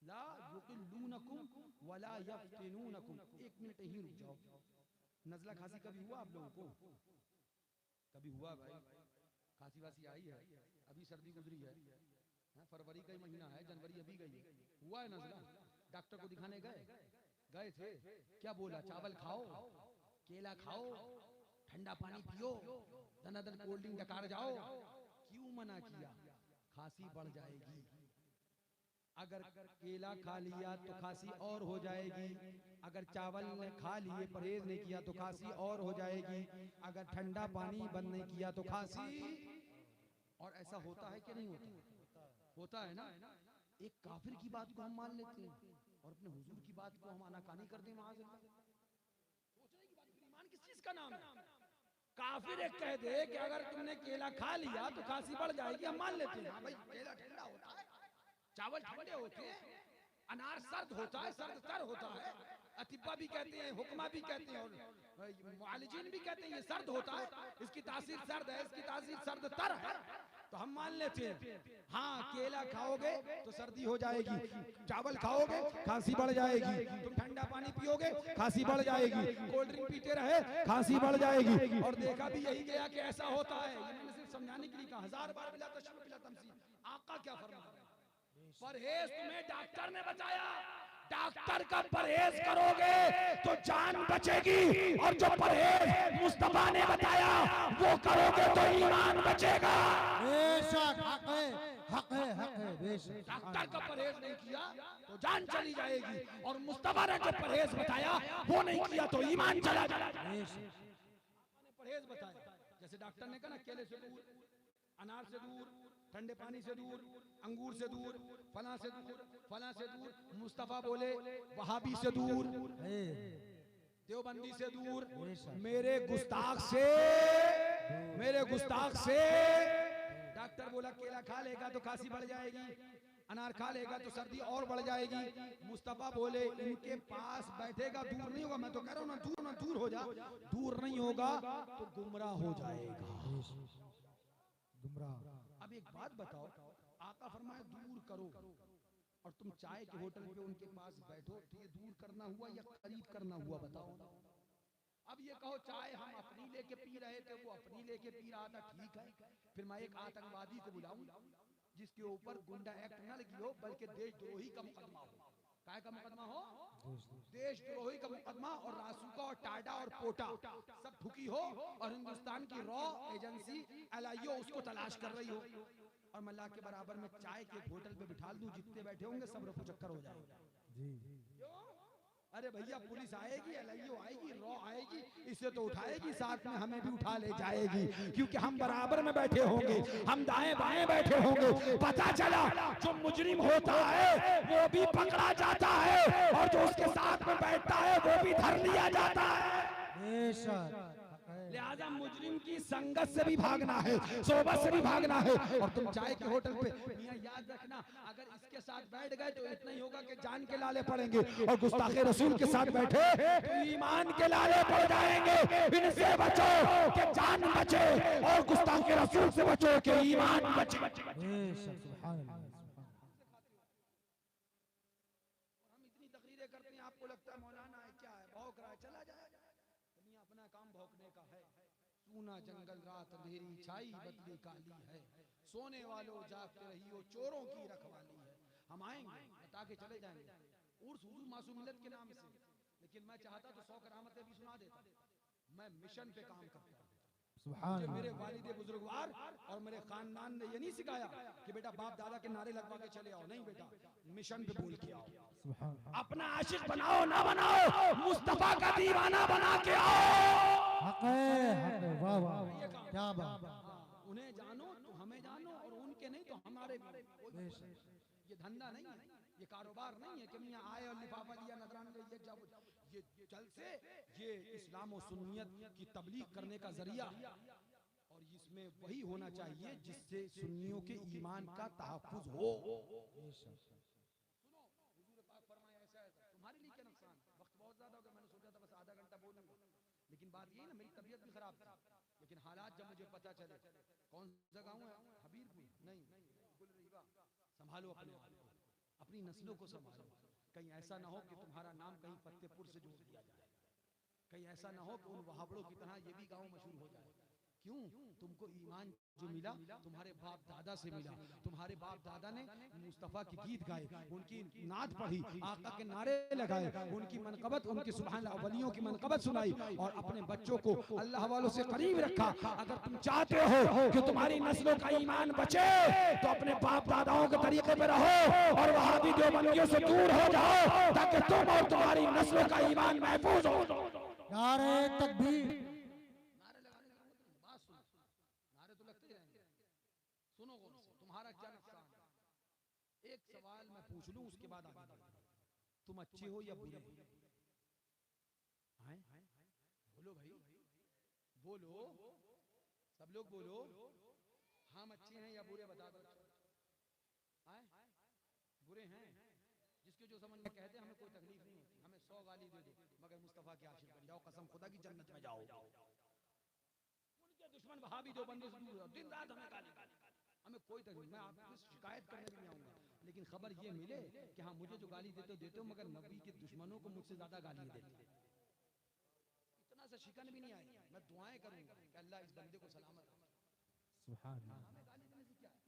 ला युदिल्लूनकुम वला यफ्तिनूनकुम। एक मिनट ही रुक जाओ, नजला खांसी कभी हुआ आप लोगों को? कभी हुआ भाई? खांसी वासी आई है? अभी सर्दी गुजरी है, फरवरी का ही महीना है, जनवरी अभी गई, हुआ है नजला? डॉक्टर को दिखाने गए थे, क्या बोला? चावल खाओ, केला खाओ, ठंडा पानी पियो, दनादन कोल्ड ड्रिंक डकार जाओ। क्यों मना किया? खांसी बढ़ जाएगी। अगर केला खा लिया तो खांसी और हो जाएगी, अगर चावल ने खा लिए परहेज नहीं किया तो खांसी और हो जाएगी, अगर ठंडा पानी बंद नहीं किया तो खांसी और ऐसा होता है कि नहीं होता? होता है ना। एक काफिर की बात को हम मान लेते हैं और अपने हुजूर की बात को हम आनाकानी कर दें। ईमान किस चीज का नाम है? काफिर एक कह दे कि अगर तुमने केला खा लिया तो खांसी बढ़ जाएगी, हम मान लेते हैं। हाँ भाई, केला ठंडा होता है, चावल ठंडे होते हैं, अनार सर्द होता है, सर्द तर होता है, अतिब्बा भी कहते हैं, हुक्मा भी कहते हैं और मुआलिजीन भी कहते हैं ये सर्द होता है, इसकी तासीर सर्द है, इसकी तासीर सर्द तर है, तो हम मान लेते हैं। हाँ, केला खाओगे तो सर्दी हो जाएगी, चावल खाओगे खांसी बढ़ जाएगी, तुम ठंडा पानी पियोगे खांसी बढ़ जाएगी, कोल्ड ड्रिंक पीते रहे खांसी बढ़ जाएगी। और देखा भी यही गया कि ऐसा होता है। ये मैंने सिर्फ समझाने के लिए कहा, 1000 बार बिला तशब्बुह बिला तमसील। आका क्या फरमा रहे हैं? परहेज तुम्हें डॉक्टर ने बताया, डॉक्टर का परहेज करोगे तो जान बचेगी, और जो परहेज मुस्तफा ने बताया वो करोगे तो ईमान बचेगा। बेशक हक है, हक है, हक है, बेशक। डॉक्टर का परहेज नहीं किया तो जान चली जाएगी, और मुस्तफा ने जो परहेज बताया वो नहीं किया तो ईमान चला जाएगा। परहेज बताया, जैसे डॉक्टर ने कहा ना, केले से दूर, अनार से दूर, ठंडे पानी से दूर, अंगूर से दूर, फला से दूर, फला से दूर। मुस्तफा बोले वहाबी से दूर, देवबंदी से दूर, मेरे गुस्ताख से, मेरे गुस्ताख से। डॉक्टर बोला केला खा लेगा तो खांसी बढ़ जाएगी, अनार खा लेगा तो सर्दी और बढ़ जाएगी। मुस्तफा बोले इनके पास बैठेगा दूर नहीं होगा। मैं तो कह रहा हूँ ना दूर हो जा, दूर नहीं होगा तो गुमराह हो जाएगा, गुमराह। अब एक बात बताओ, आका फरमाए दूर करो, और तुम चाय के होटल पे उनके पास बैठो, तो ये दूर करना हुआ या करीब करना हुआ? बताओ। अब ये कहो चाय हम अपनी लेके पी रहे थे, वो अपनी लेके पी रहा था, ठीक है, फिर मैं एक आतंकवादी को बुलाऊं जिसके ऊपर गुंडा एक्ट न लगी हो बल्कि देशद्रोही का मुकदमा हो। काय का मुकदमा हो? देशद्रोही का मुकदमा, और रासुका और टाडा और पोटा सब ठुकी हो, और हिंदुस्तान की रॉ एजेंसी LIO उसको तलाश कर रही हो, और मैं ला के बराबर में चाय के होटल पे बिठा दूं, जितने बैठे होंगे सब रफू चक्कर हो जाएगा। अरे भैया, पुलिस आएगी, LIO आएगी, रॉ आएगी, इसे तो उठाएगी, साथ में हमें भी उठा ले जाएगी, क्योंकि हम बराबर में बैठे होंगे, हम दाएं बाएं बैठे होंगे। पता चला जो मुजरिम होता है वो भी पकड़ा जाता है, और जो उसके साथ में बैठता है वो भी धर लिया जाता है। लिहाजा मुजरिम की संगत से भी भागना है, सोबत से भी भागना है। और तुम चाय के होटल पे, मियां याद रखना, अगर इसके साथ बैठ गए तो इतना ही होगा कि जान के लाले पड़ेंगे, और गुस्ताखे रसूल के साथ बैठे तो ईमान के लाले पड़ जाएंगे। इनसे बचो कि जान बचे, और गुस्ताखे रसूल से बचो कि ईमान बचे। हम इतनी तकरीरें करते हैं, आपको लगता है मौलाना है, क्या है, भौंक रहा है, चला जाएगा। अपना काम भौंकने का है। सूना जंगल रात अंधेरी छाई बदली काली है, सोने वालों जागते रहियो चोरों की रखवाली है। हम आएंगे, बता के चले जाएंगे उर्स हुजूर मासूम मिल्लत के नाम से, लेकिन मैं चाहता तो 100 करामतें भी सुना देता। मैं मिशन पे काम करता हूँ। मुझे मेरे वालिद बुजुर्गवार और मेरे खानदान ने ये नहीं सिखाया कि बेटा बाप दादा के नारे लगवा के चले आओ, नहीं बेटा, मिशन पे बोल के आओ। अपना आशिक बनाओ ना बनाओ, मुस्तफा का दीवाना बना के आओ। वाह वाह, क्या बात। उन्हें जानो तो हमें जानो, और उनके नहीं तो हमारे भी। ये धंधा नहीं है, ये कारोबार नहीं है कि मियां आए और लिफाफा लिया, नजराना लिया, जाओ। ये जलसे, ये इस्लाम और सुन्नियत की तबलीग करने का जरिया, और इसमें वही होना चाहिए जिससे सुन्नियों के ईमान का तहफ्फुज हो। सुनो, हुजूर पाक फरमाया ऐसा है, तुम्हारे लिए क्या नुकसान, वक्त बहुत ज्यादा हो गया, मैंने सोचा था बस आधा घंटा बोलूंगा, लेकिन बात ये ना, मेरी तबीयत भी खराब थी, लेकिन हालात जब मुझे पता चले, कौन सा गाँव है, हबीरपुर नहीं, संभालो अपने आप को, अपनी नस्लों को संभालो। कहीं ऐसा ना हो कि तुम्हारा नाम कहीं फतेहपुर से जोड़ दिया जाए, कहीं ऐसा ना हो कि उन वहाबड़ों की तरह ये भी गांव मशहूर हो जाए। क्यों? तुमको ईमान जो मिला तुम्हारे बाप दादा से मिला। तुम्हारे बाप दादा ने मुस्तफा की गीत गाए, उनकी नात पढ़ी, आका के नारे लगाए, उनकी मनकबत, उनकी सुभान अल्लाह वलियों की मनकबत सुनाई, और अपने बच्चों को अल्लाह वालों से करीब रखा। अगर तुम चाहते हो कि तुम्हारी नस्लों का ईमान बचे तो अपने बाप दादाओं के तरीके पे रहो, और वहाबी देवबंदियों से दूर हो जाओ, ताकि तुम और तुम्हारी नस्लों का ईमान महफूज हो। नारे तकबीर। एक सवाल मैं पूछ लूं उसके बाद आगे बढ़ें। तुम अच्छे हो या बुरे? हैं? बोलो भाई, बोलो, सब लोग बोलो। हम अच्छे हैं या बुरे बता दो। हैं? बुरे हैं। जिसके जो समझ में कहते हैं हमें कोई तकलीफ नहीं होती, हमें 100 गाली दे दो मगर मुस्तफा के आशिक बन जाओ, कसम खुदा की जन्नत में जाओ। उनके दुश्मन वहाबी दो बंदे से दूर रहो, दिन रात हमें गाली, हमें कोई तकलीफ। मैं आपसे शिकायत करने भी नहीं आऊंगा, लेकिन खबर ये मिले कि हाँ मुझे जो गाली देते हो मगर नबी के दुश्मनों को मुझसे ज्यादा गाली देते, इतना सा शिकन भी नहीं आए। मैं दुआएं करूंगा कि अल्लाह इस बंदे को सलामत रखे। सुभान अल्लाह। हमें गाली देने से क्या है?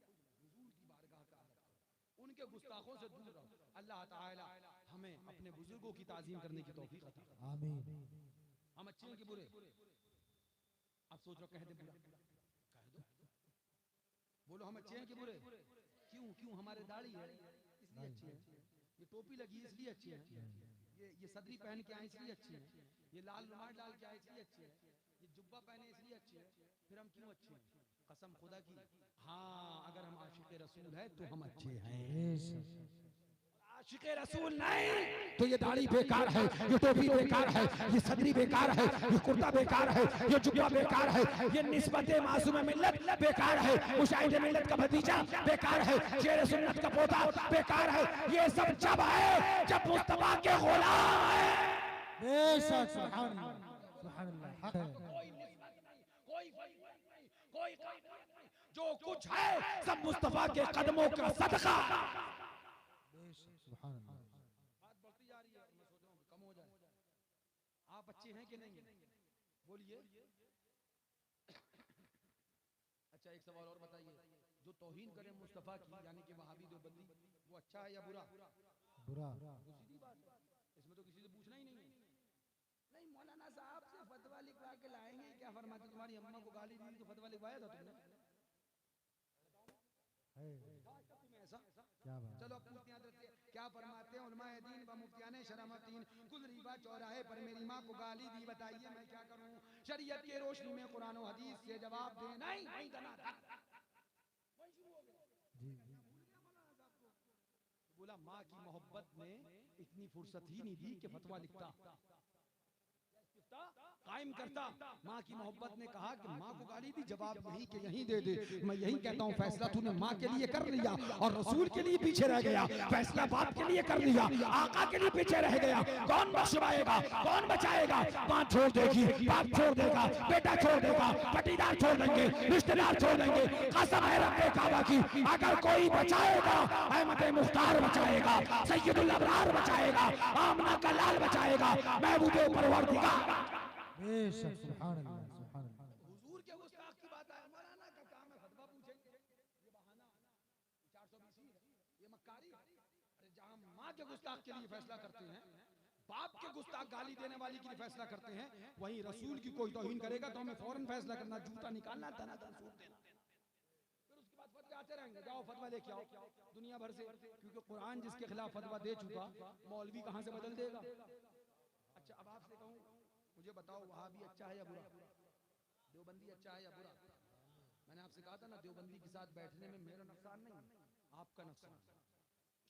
हुजूर की बारगाह का अदब करो, उनके गुस्ताखों से दूर रहो। अल्लाह ताला हमें अपने बुजुर्गों की ताजीम करने की तौफीक अता करे। आमीन। हम अच्छे हैं कि बुरे? अब सोच रहे कह दे बुरा, कह दो। बोलो हम अच्छे हैं कि बुरे? क्यों क्यों? हमारे दाढ़ी है इसलिए अच्छी है, ये टोपी लगी है इसलिए अच्छी है, ये सदरी पहन के आए इसलिए अच्छी है, ये लाल रुमाल डाल के आए इसलिए अच्छे है, ये जुब्बा पहने इसलिए अच्छे है। फिर हम क्यों अच्छे हैं? कसम खुदा की, हाँ अगर हम आशिक रसूल है तो हम अच्छे हैं। आशिक रसूल नहीं तो ये दाढ़ी बेकार है, ये टोपी बेकार है, ये सदरी बेकार है, ये कुर्ता बेकार है, ये जुब्बा बेकार है, ये निस्बत मासूम मिल्लत बेकार है, मुशाहिद मिल्लत का भतीजा बेकार है, शेर सुन्नत का पोता बेकार है। ये सब जब है जब मुस्तफा के गुलाम है। बेशक सुभान अल्लाह, सुभान अल्लाह। हक है। कोई निस्बत नहीं, कोई फजीलत नहीं, कोई क़यामत नहीं, जो कुछ है सब मुस्तफा के कदमों का सदका। सुभान अल्लाह। बात बढ़ती जा रही है, मैं सोच रहा हूँ कम हो जाए। आप अच्छे हैं कि नहीं? बोलिए। अच्छा एक सवाल और बताइए, जो तौहीन करे मुस्तफा की यानी कि वहाबी देवबंदी, वो अच्छा है या बुरा? बुरा। तो सीधी बात है, इसमें तो किसी से पूछना ही नहीं है। नहीं मौलाना साहब से फतवा लिखवा के लाएंगे, क्या फरमाते? तुम्हारी अम्मा को गाली दी तो फतवा लिखवाया था तुमने? तुम्हें ऐसा? क्या बात। चलो अब पूछते हैं हज़रत से, क्या फरमाते हैं उलमाए दीन व मुफ्तियाने शरमतीन, कुल रीवा चौराहे पर मेरी माँ को गाली दी, बताइए मैं क्या करूं? शरीयत की रोशनी में कुरान और हदीस से जवाब दे। नहीं नहीं देना था। वही शुरू हो गया। जी। बोला माँ की मोहब्बत ने इतनी फुर्सत ही नहीं दी कि फतवा लिखता, कायम करता। माँ की मोहब्बत ने कहा कि माँ को गाली दी, जवाब यही के यही दे दे। मैं यही कहता हूँ फैसला तूने माँ के लिए कर लिया और रसूल के लिए पीछे रह गया। फैसला बाप के लिए कर लिया, आका के लिए पीछे रह गया। कौन बख्शवाएगा, कौन बचाएगा? माँ छोड़ देगी, बाप छोड़ देगा, बेटा छोड़ देगा, पटीदार छोड़ देंगे, रिश्तेदार छोड़ देंगे। कसम है रब्बे काबा की, अगर कोई बचाएगा अहमद मुख्तार बचाएगा, सैयदुल अबरार बचाएगा, आमना का लाल बचाएगा, महबूबे परवरदिगार। बेशक सुभान अल्लाह, सुभान अल्लाह। हुजूर के गुस्ताख की बात है, मौलाना का काम है फतवा पूछेंगे, ये बहाना 420 ये मक्कारी। अरे जहां माँ के गुस्ताख के लिए फैसला करते हैं, बाप के गुस्ताख गाली देने वाली के लिए फैसला करते हैं, वहीं रसूल की कोई तौहीन करेगा तो हमें फौरन फैसला करना, जूता निकालना, तना तना सूट देना। फिर उसके बाद फतवा आते रहेंगे, जाओ फतवा लेके आओ दुनिया भर से, क्योंकि कुरान जिसके खिलाफ फतवा दे चुका मौलवी कहां से बदल देगा। अच्छा अब आपसे कहूं, मुझे बताओ वहाबी अच्छा है या बुरा? देवबंदी अच्छा है या बुरा? मैंने आपसे कहा था ना, देवबंदी के साथ बैठने में मेरा नुकसान नहीं, आपका नुकसान।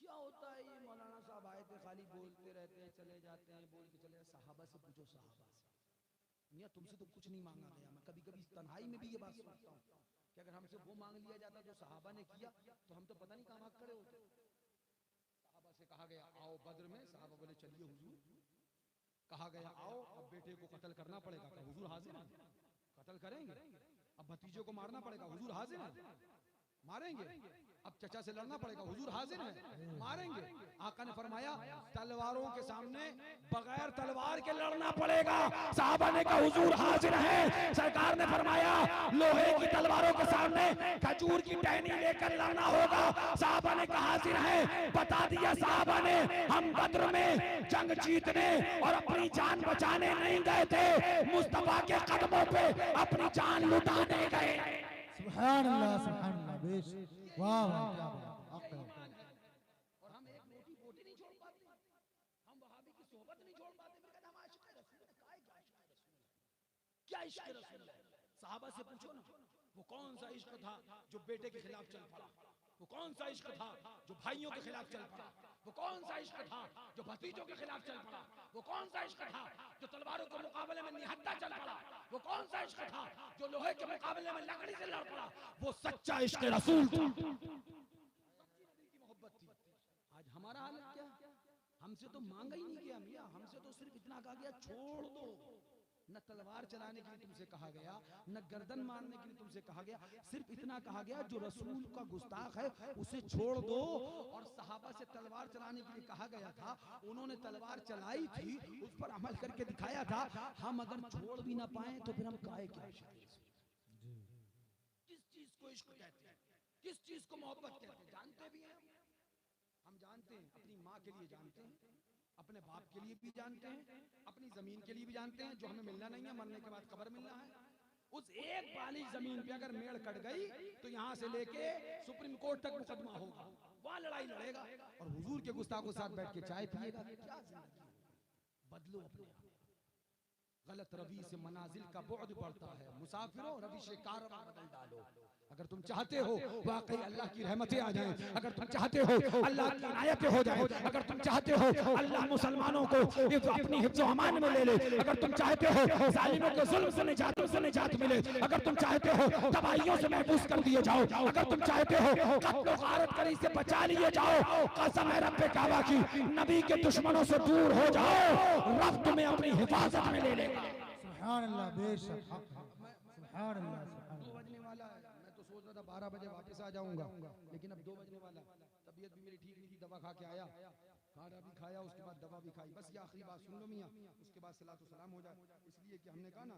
क्या होता है ये मौलाना साहब आए थे खाली बोलते रहते हैं, चले जाते हैं, बोल के चले। सहाबा से पूछो, सहाबा से। मियां तुमसे तो कुछ नहीं मांगा गया। मैं कभी कभी तन्हाई में भी ये बात सोचता हूँ कि अगर हमसे वो मांग लिया जाता जो सहाबा ने किया तो हम तो पता नहीं कहाँ भाग खड़े होते। सहाबा से कहा गया आओ बद्र में, सहाबा बोले चलिए हुजूर। कहा गया आओ अब बेटे को कत्ल करना पड़ेगा, तो हुजूर हाजिर हैं, कत्ल करेंगे। अब भतीजे को मारना पड़ेगा, हुजूर हाजिर हैं, मारेंगे। अब चचा से लड़ना पड़ेगा, हुजूर हाजिर हैं, मारेंगे। आका ने फरमाया तलवारों के सामने बगैर तलवार के लड़ना पड़ेगा। साहबा ने कहा हुजूर हाजिर हैं। सरकार ने फरमाया लोहे की तलवारों के सामने खजूर की टहनी लेकर लड़ना होगा। साहबा ने कहा हाजिर हैं। बता दिया साहबा ने, हम बद्र में जंग जीतने और अपनी जान बचाने नहीं गए थे, मुस्तफा के कदमों पे अपनी जान लुटाने गए। सुभान अल्लाह, सुभान अल्लाह। बेशक वाह वाह, क्या बात है। और हम एक रोटी बोटी नहीं छोड़ पाते, हम वहाबी की सोहबत नहीं छोड़ पाते। फिर कहते हम आशिक रसूल है। क्या इश्क रसूल है? क्या इश्क रसूल है? साहबा से पूछो ना, वो कौन सा इश्क था जो बेटे के खिलाफ चल पड़ा? वो वो कौन सा इश्क था जो भाइयों के खिलाफ चल पड़ा? वो कौन सा इश्क था जो भतीजों के खिलाफ चल पड़ा? वो कौन सा इश्क था जो तलवारों के मुकाबले में निहत्था चल पड़ा? वो कौन सा इश्क था जो लोहे के मुकाबले में लकड़ी से लड़ पड़ा? वो सच्चा इश्क रसूल था, सच्ची नबी की मोहब्बत थी। आज हमारा हालत क्या है? हमसे तो मांगा ही नहीं गया मियां, हमसे तो सिर्फ इतना कहा गया छोड़ दो। न तलवार चलाने के लिए तुमसे कहा गया, न गर्दन मारने के लिए तुमसे कहा गया, सिर्फ इतना कहा गया जो रसूल का गुस्ताख है उसे छोड़ दो। और सहाबा से तलवार चलाने के लिए कहा गया था, उन्होंने तलवार चलाई थी, उस पर अमल करके दिखाया था। हम अगर छोड़ भी ना पाए तो फिर हम काहे क्या? किस चीज को इश्क कहते हैं, किस चीज को मोहब्बत कहते हैं? जानते भी हैं हम जानते हैं, अपनी माँ के लिए जानते हैं, अपने बाप के लिए भी जानते हैं, अपनी जमीन के लिए भी जानते हैं जो हमें मिलना नहीं है, मरने के बाद कब्र मिलना है। उस एक वाली जमीन पे अगर मेड़ कट गई तो यहाँ से लेके सुप्रीम कोर्ट तक मुकदमा होगा, वहां लड़ाई लड़ेगा और हुजूर के गुस्ताखों के साथ बैठ के चाय पिएगा। क्या जिंदगी? बदलो अपने आप। गलत रवि से मनाजिल का बुअद बढ़ता है, मुसाफिरों रवि से कारवां बदल डालो। अगर तुम चाहते हो वाकई अल्लाह की रहमतें आ जाएं, अगर तुम चाहते हो अल्लाह की इनायतें हो जाएं, अगर तुम चाहते हो अल्लाह मुसलमानों को अपनी हिफ्ज़ व अमान में ले ले, अगर तुम चाहते हो जालिमों के जुल्म से निजात मिले, अगर तुम चाहते हो तबाहियों से महफूज कर दिए जाओ, अगर तुम चाहते हो कत्ल व गारत करी से बचा लिए जाओ, कसम है रब्बे काबा की, नबी के दुश्मनों से दूर हो जाओ, रब तुम्हें अपनी हिफाजत में ले लेगा। सुभान अल्लाह, बेशक सुभान अल्लाह। 2 बजने वाला है, मैं तो सोच रहा था 12 बजे वापस आ जाऊंगा, लेकिन अब 2 बजने वाला। तबीयत भी मेरी ठीक नहीं थी, दवा खा के आया, खाना भी खाया, उसके बाद दवा भी खाई। बस ये आखिरी बात सुन लो मियां, उसके बाद सलातो सलाम हो जाए। इसलिए कि हमने कहा ना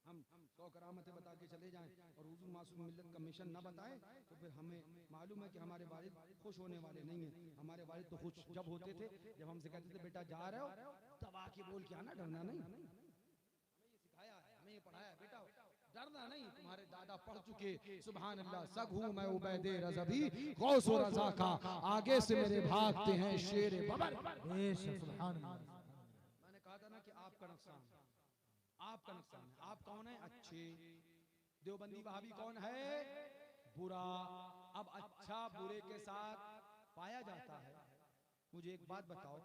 हम 100 करामतें बता के चले जाएं और हुजूर मासूम मिल्लत का मिशन न बताएं तो फिर हमें मालूम है कि हमारे वालिद खुश होने वाले नहीं हैं। हमारे वालिद तो खुश जब होते थे जब हमसे कहते थे बेटा जा रहे हो तब आके बोल के आना, डरना नहीं। हमें ये सिखाया है, हमें ये पढ़ाया है, बेटा डरना नहीं। तुम्हारे दादा पढ़ चुके, सुभान अल्लाह, सग हूं मैं उबैदे रज़बी गौस व रज़ा का, आगे से मेरे भागते हैं शेर बबर। बेशक सुभान अल्लाह। मैंने कहा था ना कि आपका नुकसान, आपका नुकसान है। आप कौन है? अच्छे। देवबंदी वहाबी कौन है? बुरा। अब अच्छा बुरे के साथ पाया जाता है। मुझे एक बात बताओ,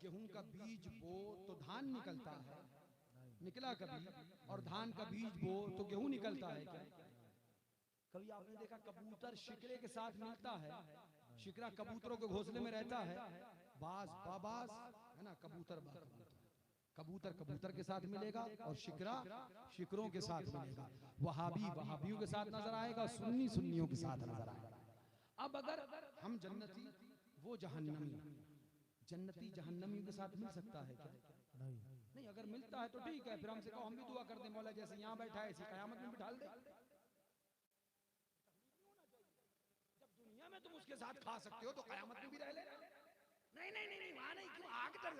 गेहूं का बीज बो तो धान निकलता है, निकला कभी? और धान का बीज बो तो गेहूं निकलता है क्या? कभी आपने देखा कबूतर शिकरे के साथ मिलता है? शिकरा कबूतरों के घोंसले में रहता है, बाज बाबाज है ना, कबूतर कबूतर कबूतर के साथ मिलेगा और शिकरा शिकरों के साथ मिलेगा। वहाबी वहाबियों के साथ नजर आएगा, सुन्नी सुन्नियों के साथ नजर आएगा। अब अगर हम जन्नती वो जहन्नमी, जन्नती जहन्नमियों के साथ मिल सकता है क्या? नहीं। अगर मिलता है तो ठीक है, फिर हमसे कहो हम भी दुआ कर दें, मौला जैसे यहाँ बैठा है ऐसी कयामत में भी ढाल दे। जब दुनिया में तुम उसके साथ खा सकते हो तो कयामत में भी रह ले। नहीं नहीं नहीं, वहां नहीं। क्यों? आग का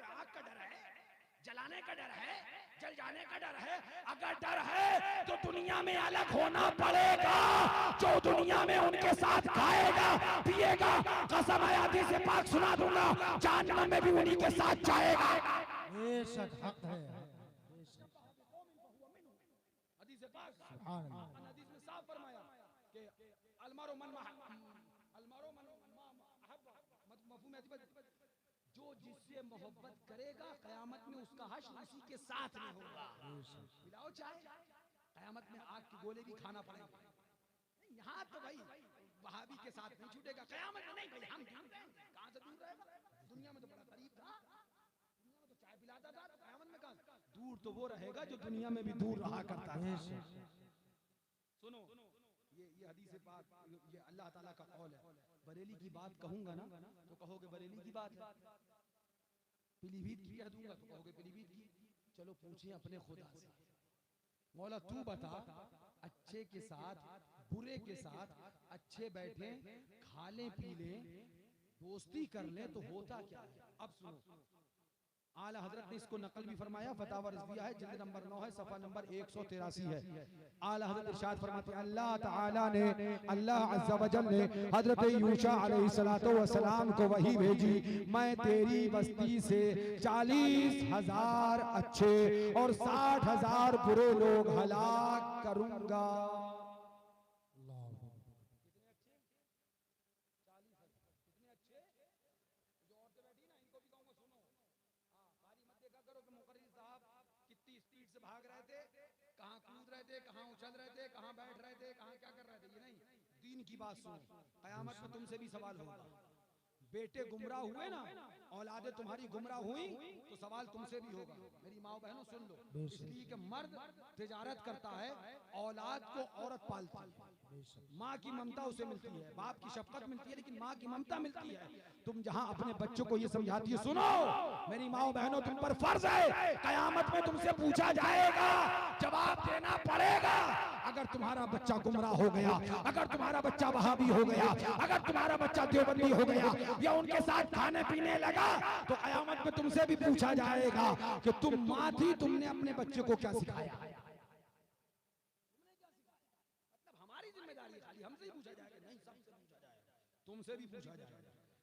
डर है, जलाने का डर है, जल जाने का डर है। अगर डर है तो दुनिया में अलग होना पड़ेगा। जो दुनिया में उनके साथ खाएगा पिएगा, कसम है हदीस से पाक सुना दूंगा, जहन्नम में भी उन्हीं के साथ जाएगा। बेशक हक है। हदीस से पाक, सुभान अल्लाह। हदीस में साफ फरमाया कि अलमारो मन जो जिससे मोहब्बत करेगा कयामत में उसका हश्र उसी के साथ में होगा। पिलाओ चाय, कयामत में आग के गोले भी खाना पड़ेगा। यहाँ तो भाई वहाबी के साथ नहीं छूटेगा, कयामत में नहीं भाई। हम दूर रहेंगे, कहाँ से दूर रहेगा? दुनिया में तो बड़ा करीब था, दुनिया में तो चाय पिलाता था, तो कयामत में कहाँ दूर? तो वो रहेगा जो दुनिया में भी दूर रहा करता था। सुनो, ये हदीस पाक, ये अल्लाह ताला का कौल है। बरेली की बात कहूंगा ना तो कहोगे बरेली की बात है, पीलीभीत की कह दूंगा तो कहोगे पीलीभीत की। चलो पूछिए अपने खुदा से, मौला तू बता, अच्छे के साथ बुरे के साथ अच्छे बैठे, खा लें पी लें, दोस्ती कर लें तो होता क्या है? अब सुनो, आला हजरत ने इसको नकल भी फरमाया, फतावा रिज़विया है, जिल्द नंबर 9 है, सफ़ा नंबर 183 है। आला हजरत इरशाद फरमाते हैं, अल्लाह ताला ने, अल्लाह अज़्ज़ा व जल ने हजरत यूशा अलैहिस्सलातु वस्सलाम को वही भेजी, मैं तेरी बस्ती से 40,000 अच्छे और 60,000 बुरे लोग हलाक करूंगा। से भाग रहे थे, कहाँ कूद रहे थे, कहाँ उछल रहे थे, कहाँ बैठ रहे थे, कहाँ क्या कर रहे थे, ये नहीं। दीन की बात सुनो, कयामत में तुमसे भी सवाल होगा। बेटे गुमराह हुए ना, औलादे तुम्हारी गुमराह हुई, तो सवाल तुमसे भी होगा। मेरी माँ बहनों सुन लो, इसलिए कि मर्द तिजारत करता है, औलाद को औरत पालती है। माँ की ममता उसे मिलती है, बाप की शफकत मिलती है, लेकिन माँ की ममता मिलती है। तुम जहाँ अपने बच्चों को ये समझाती है, सुनो मेरी माँ बहनों, तुम पर फर्ज है, कयामत में तुमसे पूछा जाएगा, जवाब देना पड़ेगा। अगर तुम्हारा बच्चा गुमराह हो गया, अगर तुम्हारा बच्चा वहाबी हो गया, अगर तुम्हारा बच्चा देवबंदी हो गया या उनके साथ खाने पीने लगा, तो कयामत में तुमसे भी पूछा जाएगा कि तुम माँ थी, तुमने अपने बच्चे को क्या सिखाया। मतलब हमारी जिम्मेदारी खाली हमसे ही पूछा जाएगा, नहीं सबसे पूछा जाएगा, तुमसे भी पूछा जाएगा,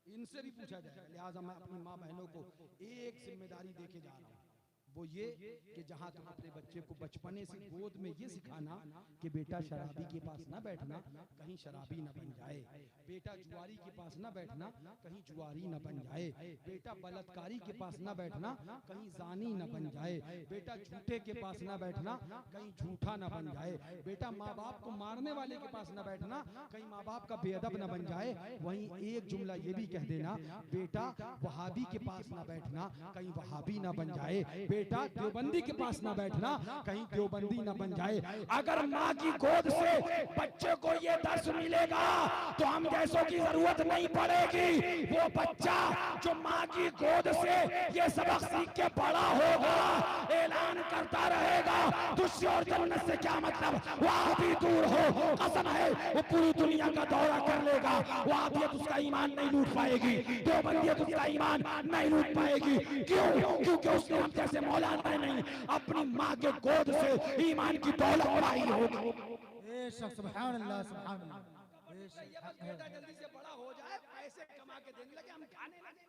इनसे भी पूछा जाएगा। लिहाजा मैं अपनी माँ बहनों को एक जिम्मेदारी देके जा रहा हूँ, वो ये कि जहां तुम अपने बच्चे को बचपने से गोद में ये सिखाना कि बेटा शराबी के पास ना बैठना, कहीं शराबी ना बन जाए, बेटा जुआरी के पास ना बैठना, कहीं जुआरी ना बन जाए, बेटा बलात्कारी के पास ना बैठना, कहीं जानी ना बन जाए, बेटा झूठे के पास ना बैठना, कहीं झूठा ना बन जाए, बेटा माँ बाप को मारने वाले के पास ना बैठना, कहीं माँ बाप का बेअदब ना बन जाए। वहीं एक जुमला ये भी कह देना, बेटा वहाबी के पास ना बैठना, कहीं वहाबी ना बन जाए, बेटा देवबंदी के पास ना बैठना, कहीं देवबंदी ना बन जाए। अगर माँ की गोद से बच्चे को ये दर्श मिलेगा तो हम जैसों की जरूरत नहीं पड़ेगी। वो बच्चा जो माँ की गोद से ये सबक सीख के बड़ा होगा, ऐलान करता रहेगा दुश्य और जन्नत से क्या मतलब, वहां भी दूर हो, कसम है वो पूरी दुनिया का दौरा कर लेगा, वहां भी उसका ईमान नहीं लूट पाएगी, देवबंदियत उसका ईमान नहीं लूट पाएगी। क्यों? क्योंकि उसने हम जैसे मौलाना नहीं, अपनी माँ के गोद से ईमान की दौलत पाई होगी। सुभान अल्लाह, सुभान अल्लाह। ये बस बेटा जल्दी से बड़ा हो जाए, पैसे कमा के देने लगे, हम खाने लगे।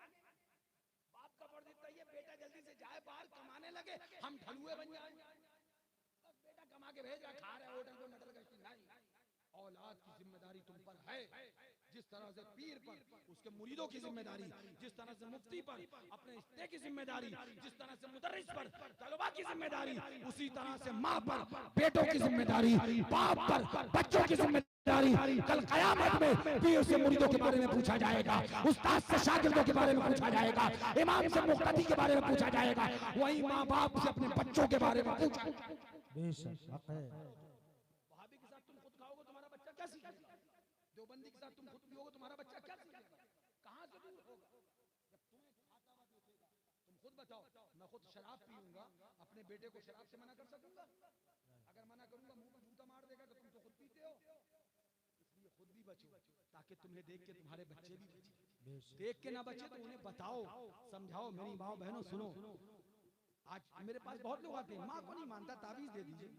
बाप का फर्ज इतना ही है, बेटा जल्दी से जाए बाहर कमाने लगे, हम ढलुए बन जाए। बस बेटा कमा के भेज रहा, खा रहा है होटल पे मटल गश्ती, नहीं। औलाद की जिम्मेदारी तुम पर है, जिस तरह से पीर पर उसके मुरीदों की जिम्मेदारी, जिस तरह से मुफ्ती पर अपने इस्ते की जिम्मेदारी, जिस तरह से मुदर्रिस पर तलबा की जिम्मेदारी, उसी तरह से माँ पर बेटों की जिम्मेदारी, बाप पर बच्चों की जिम्मेदारी। कल कयामत में पीर से मुरीदों के बारे में पूछा जाएगा, उस्ताद से शागिर्दों के बारे में पूछा जाएगा, इमाम से मुक्तदी के बारे में पूछा जाएगा, वही माँ बाप से अपने बच्चों के बारे में पूछा। बेशक हक है। वहाबी के साथ तुम खुद खाओगे, तुम्हारा बच्चा क्या सीखेगा? देवबंदी के साथ तुम खुद पियोगे, तुम्हारा बच्चा क्या सीखेगा? कहाँ से दूर होगा? जब तुम्हें खाता हुआ देखेगा, तुम खुद बताओ, मैं खुद शराब पीऊंगा, अपने बेटे को शराब से मना कर सकूंगा? अगर मना करूंगा मुंह पर जूता मार देगा, तो तुम तो खुद पीते हो। इसलिए खुद भी बचो, ताकि तुम्हें देख के तुम्हारे बच्चे भी बचे। देख के ना बचे तो उन्हें बताओ, समझाओ। मेरी माँ बहनों सुनो, आज मेरे पास बहुत लोग आते हैं, माँ को नहीं मानता ताबीज दे दीजिए,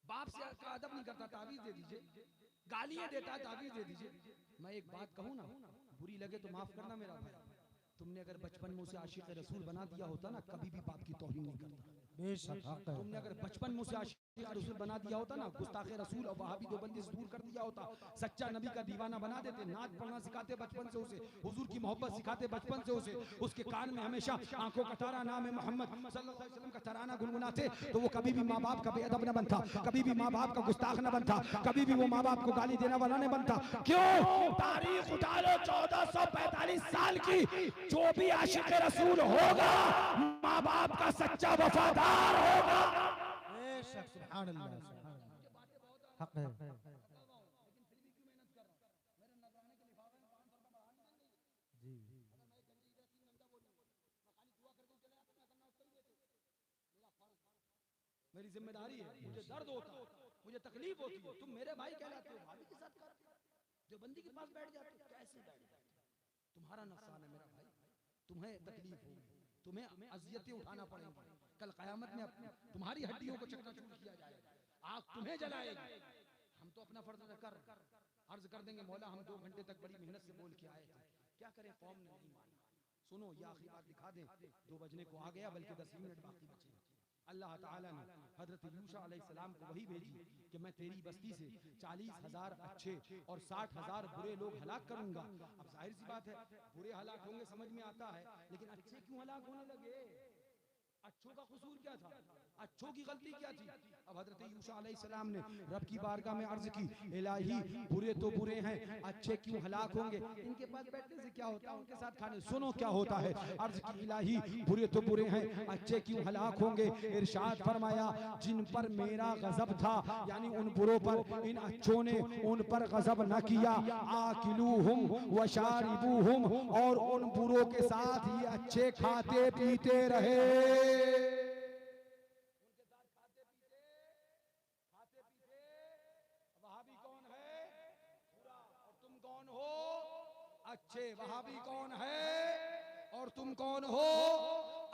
बाप से का अदब नहीं करता ताबीज दे दीजिए, गालियां देता है ताबीज दे दीजिए। मैं एक बात कहूँ ना, बुरी लगे तो माफ करना मेरा भाई, तुमने अगर बचपन में उसे आशिक रसूल बना दिया होता ना, कभी भी बाप की तौहीन नहीं करता। बेशक हक है। तुमने अगर बचपन में उसे आशिक रसूल बना दिया होता ना, गुस्ताखे रसूल और वहाबी देवबंदी से दूर कर दिया होता, सच्चा नबी का दीवाना बना देते, नाच पढ़ना सिखाते बचपन से उसे, हुजूर की मोहब्बत सिखाते बचपन से उसे, उसके कान में हमेशा आंखों का तारा नाम है मोहम्मद सल्लल्लाहु अलैहि वसल्लम का तराना गुनगुनाते, तो वो कभी भी माँ बाप का बेअदब न बनता, कभी भी माँ बाप का गुस्ताख न बनता, कभी भी वो माँ बाप को गाली देने वाला नहीं बनता। क्यों? तारीख उठा लो 1445 साल की, जो भी आशिक रसूल होगा माँ बाप का सच्चा वफादार होगा। बेशक सुभान अल्लाह, सुभान अल्लाह। हक है। जी मेरी जिम्मेदारी है, मुझे दर्द होता है, मुझे तकलीफ होती है, तुम मेरे भाई कहलाते हो, भाभी के साथ करते हो, देवबंदी के पास बैठ जाते हो, कैसे बैठ जाते हो? तुम्हारा नुकसान है मेरा भाई, तुम्हें तकलीफ होगी, तुम्हें अजियतें उठाना पड़ेंगी, कल कयामत में तुम्हारी हड्डियों को चकनाचूर किया जाएगा, आग तुम्हें जलाएगी। हम तो अपना फर्ज कर अर्ज कर देंगे, मौला हम 2 घंटे तक बड़ी मेहनत से बोल के आए थे, क्या करें कौम ने नहीं माना। सुनो ये आखिरी बात दिखा दें, 2 बजने को आ गया, बल्कि 10 मिनट बाकी बचे। अल्लाह ताला ने हजरत यूशा अलैहिस्सलाम को वही भेजी कि मैं तेरी बस्ती से 40,000 अच्छे और 60,000 बुरे लोग हलाक करूंगा। अब जाहिर सी बात है बुरे हलाक होंगे समझ में आता है, लेकिन अच्छे क्यों हलाक होने लगे? अच्छों का कसूर क्या था, अच्छों की गलती क्या थी? अब हजरत यूशा अलैहिस्सलाम ने रब की बारगाह में अर्ज की, इलाही बुरे तो बुरे हैं, अच्छे क्यों हलाक होंगे? इनके पास बैठने से क्या होता है, उनके साथ खाने, सुनो क्या होता है। अर्ज की, इलाही बुरे तो बुरे हैं, अच्छे क्यों हलाक होंगे? इरशाद फरमाया, जिन पर मेरा गजब था, यानी उन बुरों पर, इन अच्छों ने उन पर गजब न किया। आकिलूहुम व शारिबूहुम, और उन बुरों के साथ ये अच्छे खाते पीते रहे। वहाबी कौन है? बुरा। और तुम कौन हो? अच्छे। वहाबी कौन है और तुम कौन हो?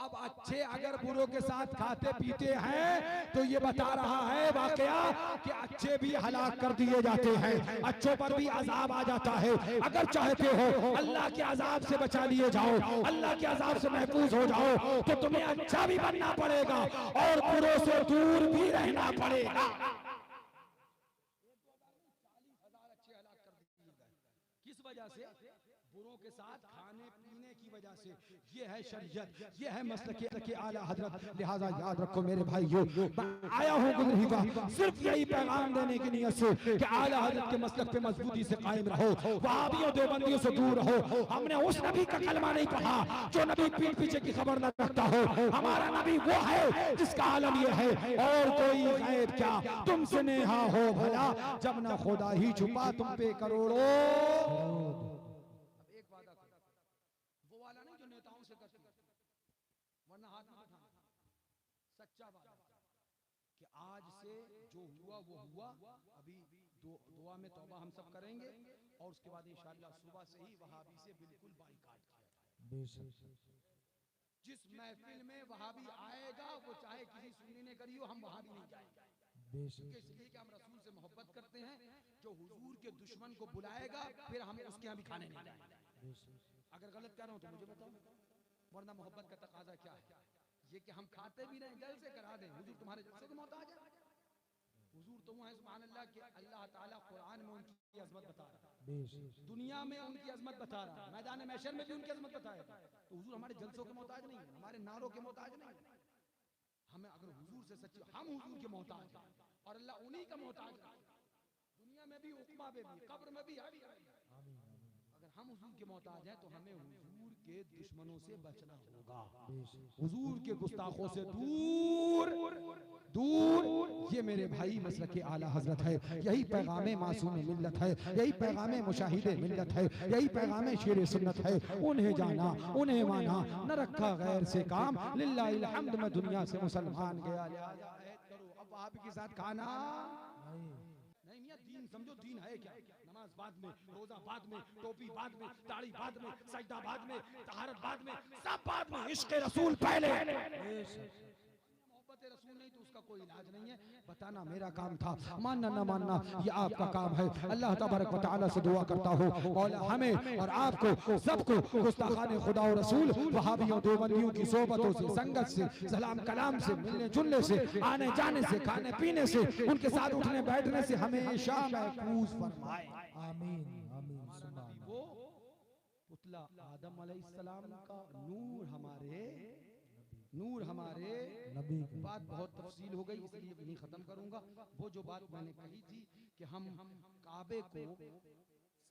अब अच्छे अगर बुरों के साथ खाते पीते हैं तो ये बता रहा है वाकया कि अच्छे भी हलाक कर दिए जाते हैं, अच्छों पर भी अजाब आ जाता है। अगर चाहते हो अल्लाह के अजाब से बचा लिए जाओ, अल्लाह के अजाब से महफूज हो जाओ, तो तुम्हें अच्छा भी बनना पड़ेगा और बुरों से दूर भी रहना पड़ेगा। 40,000 अच्छे हलाक कर दिए गए। किस वजह से? बुरों के साथ खाने पीने की वजह से। ये है शरीयत, ये है मसलक के आला हजरत। लिहाजा याद रखो मेरे भाइयों, आया हूँ गुलरीबा सिर्फ यही पैगाम देने की नियत से कि आला हजरत के मसलक पे मजबूती से कायम रहो, वहाबियों देवबंदियों से दूर रहो। हमने उस नबी का कलमा नहीं पढ़ा जो नबी पीठ पीछे की खबर न रखता हो। हमारा नबी वो है जिसका आलम ये है, और कोई गैब क्या तुमसे नेहा हो भला, जब न खुदा ही छुपा तुम पे करोड़ों। वरना हाथ में उठाना, सच्चा वादा कि आज से जो हुआ वो हुआ। अभी दुआ में तौबा हम सब करेंगे और उसके बाद इंशाअल्लाह सुबह से ही वहाबी से बिल्कुल बाइकाट किया जाएगा। जिस महफिल में वहाबी आएगा वो चाहे किसी सुन्नी ने करी हो, हम वहां भी नहीं जाएंगे। इसलिए कि हम रसूल से मोहब्बत करते हैं। जो हुजूर के दुश्मन को बुलाएगा फिर हम उसके यहाँ भी खाने नहीं जाएंगे। अगर गलत कह रहा हूं तो मुझे बताओ, वरना मोहब्बत का तकाजा क्या है? ये कि हम खाते भी नहीं, जल से करा दें। हुजूर तुम्हारे जल से के मोहताज है? हुजूर तो है सुभान अल्लाह कि अल्लाह ताला कुरान में उनकी अजमत बता रहा है, दुनिया में उनकी अजमत बता रहा है, मैदान महशर में भी उनकी अजमत बताएगा। तो हुजूर हमारे जलसों के मोहताज नहीं है, हमारे नारों के मोहताज नहीं है। हमें अगर हुजूर से सच्ची, हम हुजूर के मोहताज हैं और अल्लाह उन्हीं का मोहताज है। दुनिया में भी, उकमा में भी, कब्र में भी। अगर हम हुजूर के मोहताज हैं तो हमें हुजूर के दुश्मनों से बचना होगा, हुजूर के गुस्ताखों से दूर दूर। ये मेरे भाई मसलक आला हजरत है, यही पैगाम मासूम मिल्लत है, यही पैगाम मुशाहिदे मिल्लत है, यही पैगाम शेर सुन्नत है। उन्हें जाना, उन्हें माना, न रखा गैर से काम, लिल्लाहिल हम्द में दुनिया से मुसलमान गया। करो अब आपके साथ खाना नहीं मियां, दीन समझो। दीन है क्या? नमाज बाद में, रोजा बाद में, टोपी बाद में, दाढ़ी बाद में, सजदा बाद में, तहारत बाद में, सब बाद में, इश्क रसूल पहले। मोहब्बत रसूल नहीं तो उसका कोई इलाज नहीं है। बताना मेरा काम था, मानना न मानना ये आपका काम है। अल्लाह तबारक व तआला से दुआ करता हूँ मौला हमें और आपको सबको गुस्ताखाने खुदा और रसूल, वहाबियों देवबंदियों की सोबतों से, संगत से, सलाम कलाम से, मिलने जुलने से, आने जाने से, खाने पीने से, उनके साथ उठने बैठने से हमेशा महफूज फरमाए। आमीन आमीन। वो पुतला आदम अलैहिस्सलाम का नूर हमारे नबी। बात बहुत तफसील हो गई इसलिए नहीं खत्म करूंगा। वो जो बात मैंने कही थी कि हम काबे को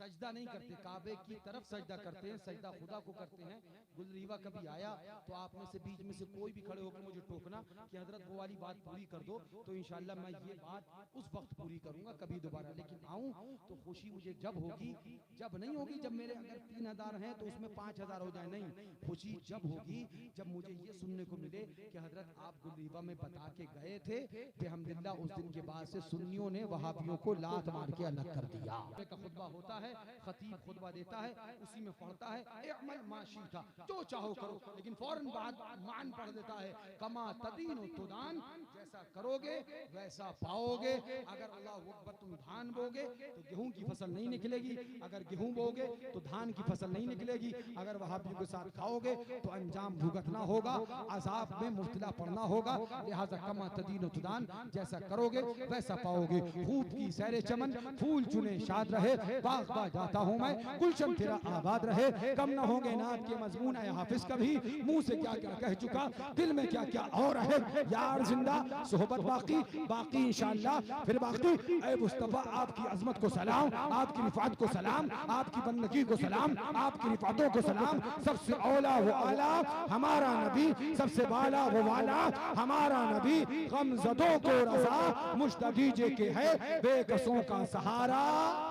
सजदा नहीं करते, काबे की तरफ सजदा करते हैं, सजदा खुदा को करते हैं। गुलरीवा कभी आया तो आप में से बीच में से कोई भी खड़े होकर मुझे टोकना कि हजरत वो वाली बात पूरी कर दो, तो इंशाल्लाह मैं ये बात उस वक्त पूरी करूंगा कभी दोबारा। लेकिन आऊं तो खुशी मुझे जब होगी, जब नहीं होगी जब मेरे अगर 3,000 हैं तो उसमें 5,000 हो जाए, नहीं, खुशी जब होगी जब मुझे ये सुनने को मिले कि हजरत आप गुलरीवा में बता के गए थे बेहमदिल्लाह उस दिन के बाद से सुन्नियों ने वहाबियों को लात मार के अलग कर दिया। का खुतबा होता है, खतीब खुतबा देता है, उसी में पढ़ता है इअमल मा शीता, जो चाहो करो, लेकिन फौरन बाद मान पढ़ देता है कमा तदीन तुदान, जैसा करोगे वैसा पाओगे। अगर अल्लाह अकबर तुम धान बोगे तो गेहूं की फसल नहीं निकलेगी, अगर गेहूं बोगे तो धान की फसल नहीं निकलेगी। अगर वहाबियों के साथ खाओगे तो अंजाम भुगतना होगा, अजाब में मुब्तला पड़ना होगा। लिहाजा कमा तदीन तुदान, जैसा करोगे वैसा पाओगे। खूब की सैरे चमन, फूल चुने शाद रहे, बाग अब्बा जाता हूँ मैं, गुलशन तेरा आबाद रहे। कम न होंगे नात के मजमून है हाफिज कभी, मुंह से क्या क्या कह चुका, दिल में क्या क्या और है। यार जिंदा सोहबत बाकी, बाकी इंशाअल्लाह फिर बाकी। ऐ मुस्तफा आपकी अजमत को सलाम, आपकी रिफात को सलाम, आपकी बंदगी को सलाम, आपकी रिफातों को सलाम। सबसे औला वो आला हमारा नबी, सबसे बाला वो वाला हमारा नबी। गमज़दों को रज़ा मुश्तगी जे के है बेकसों का सहारा।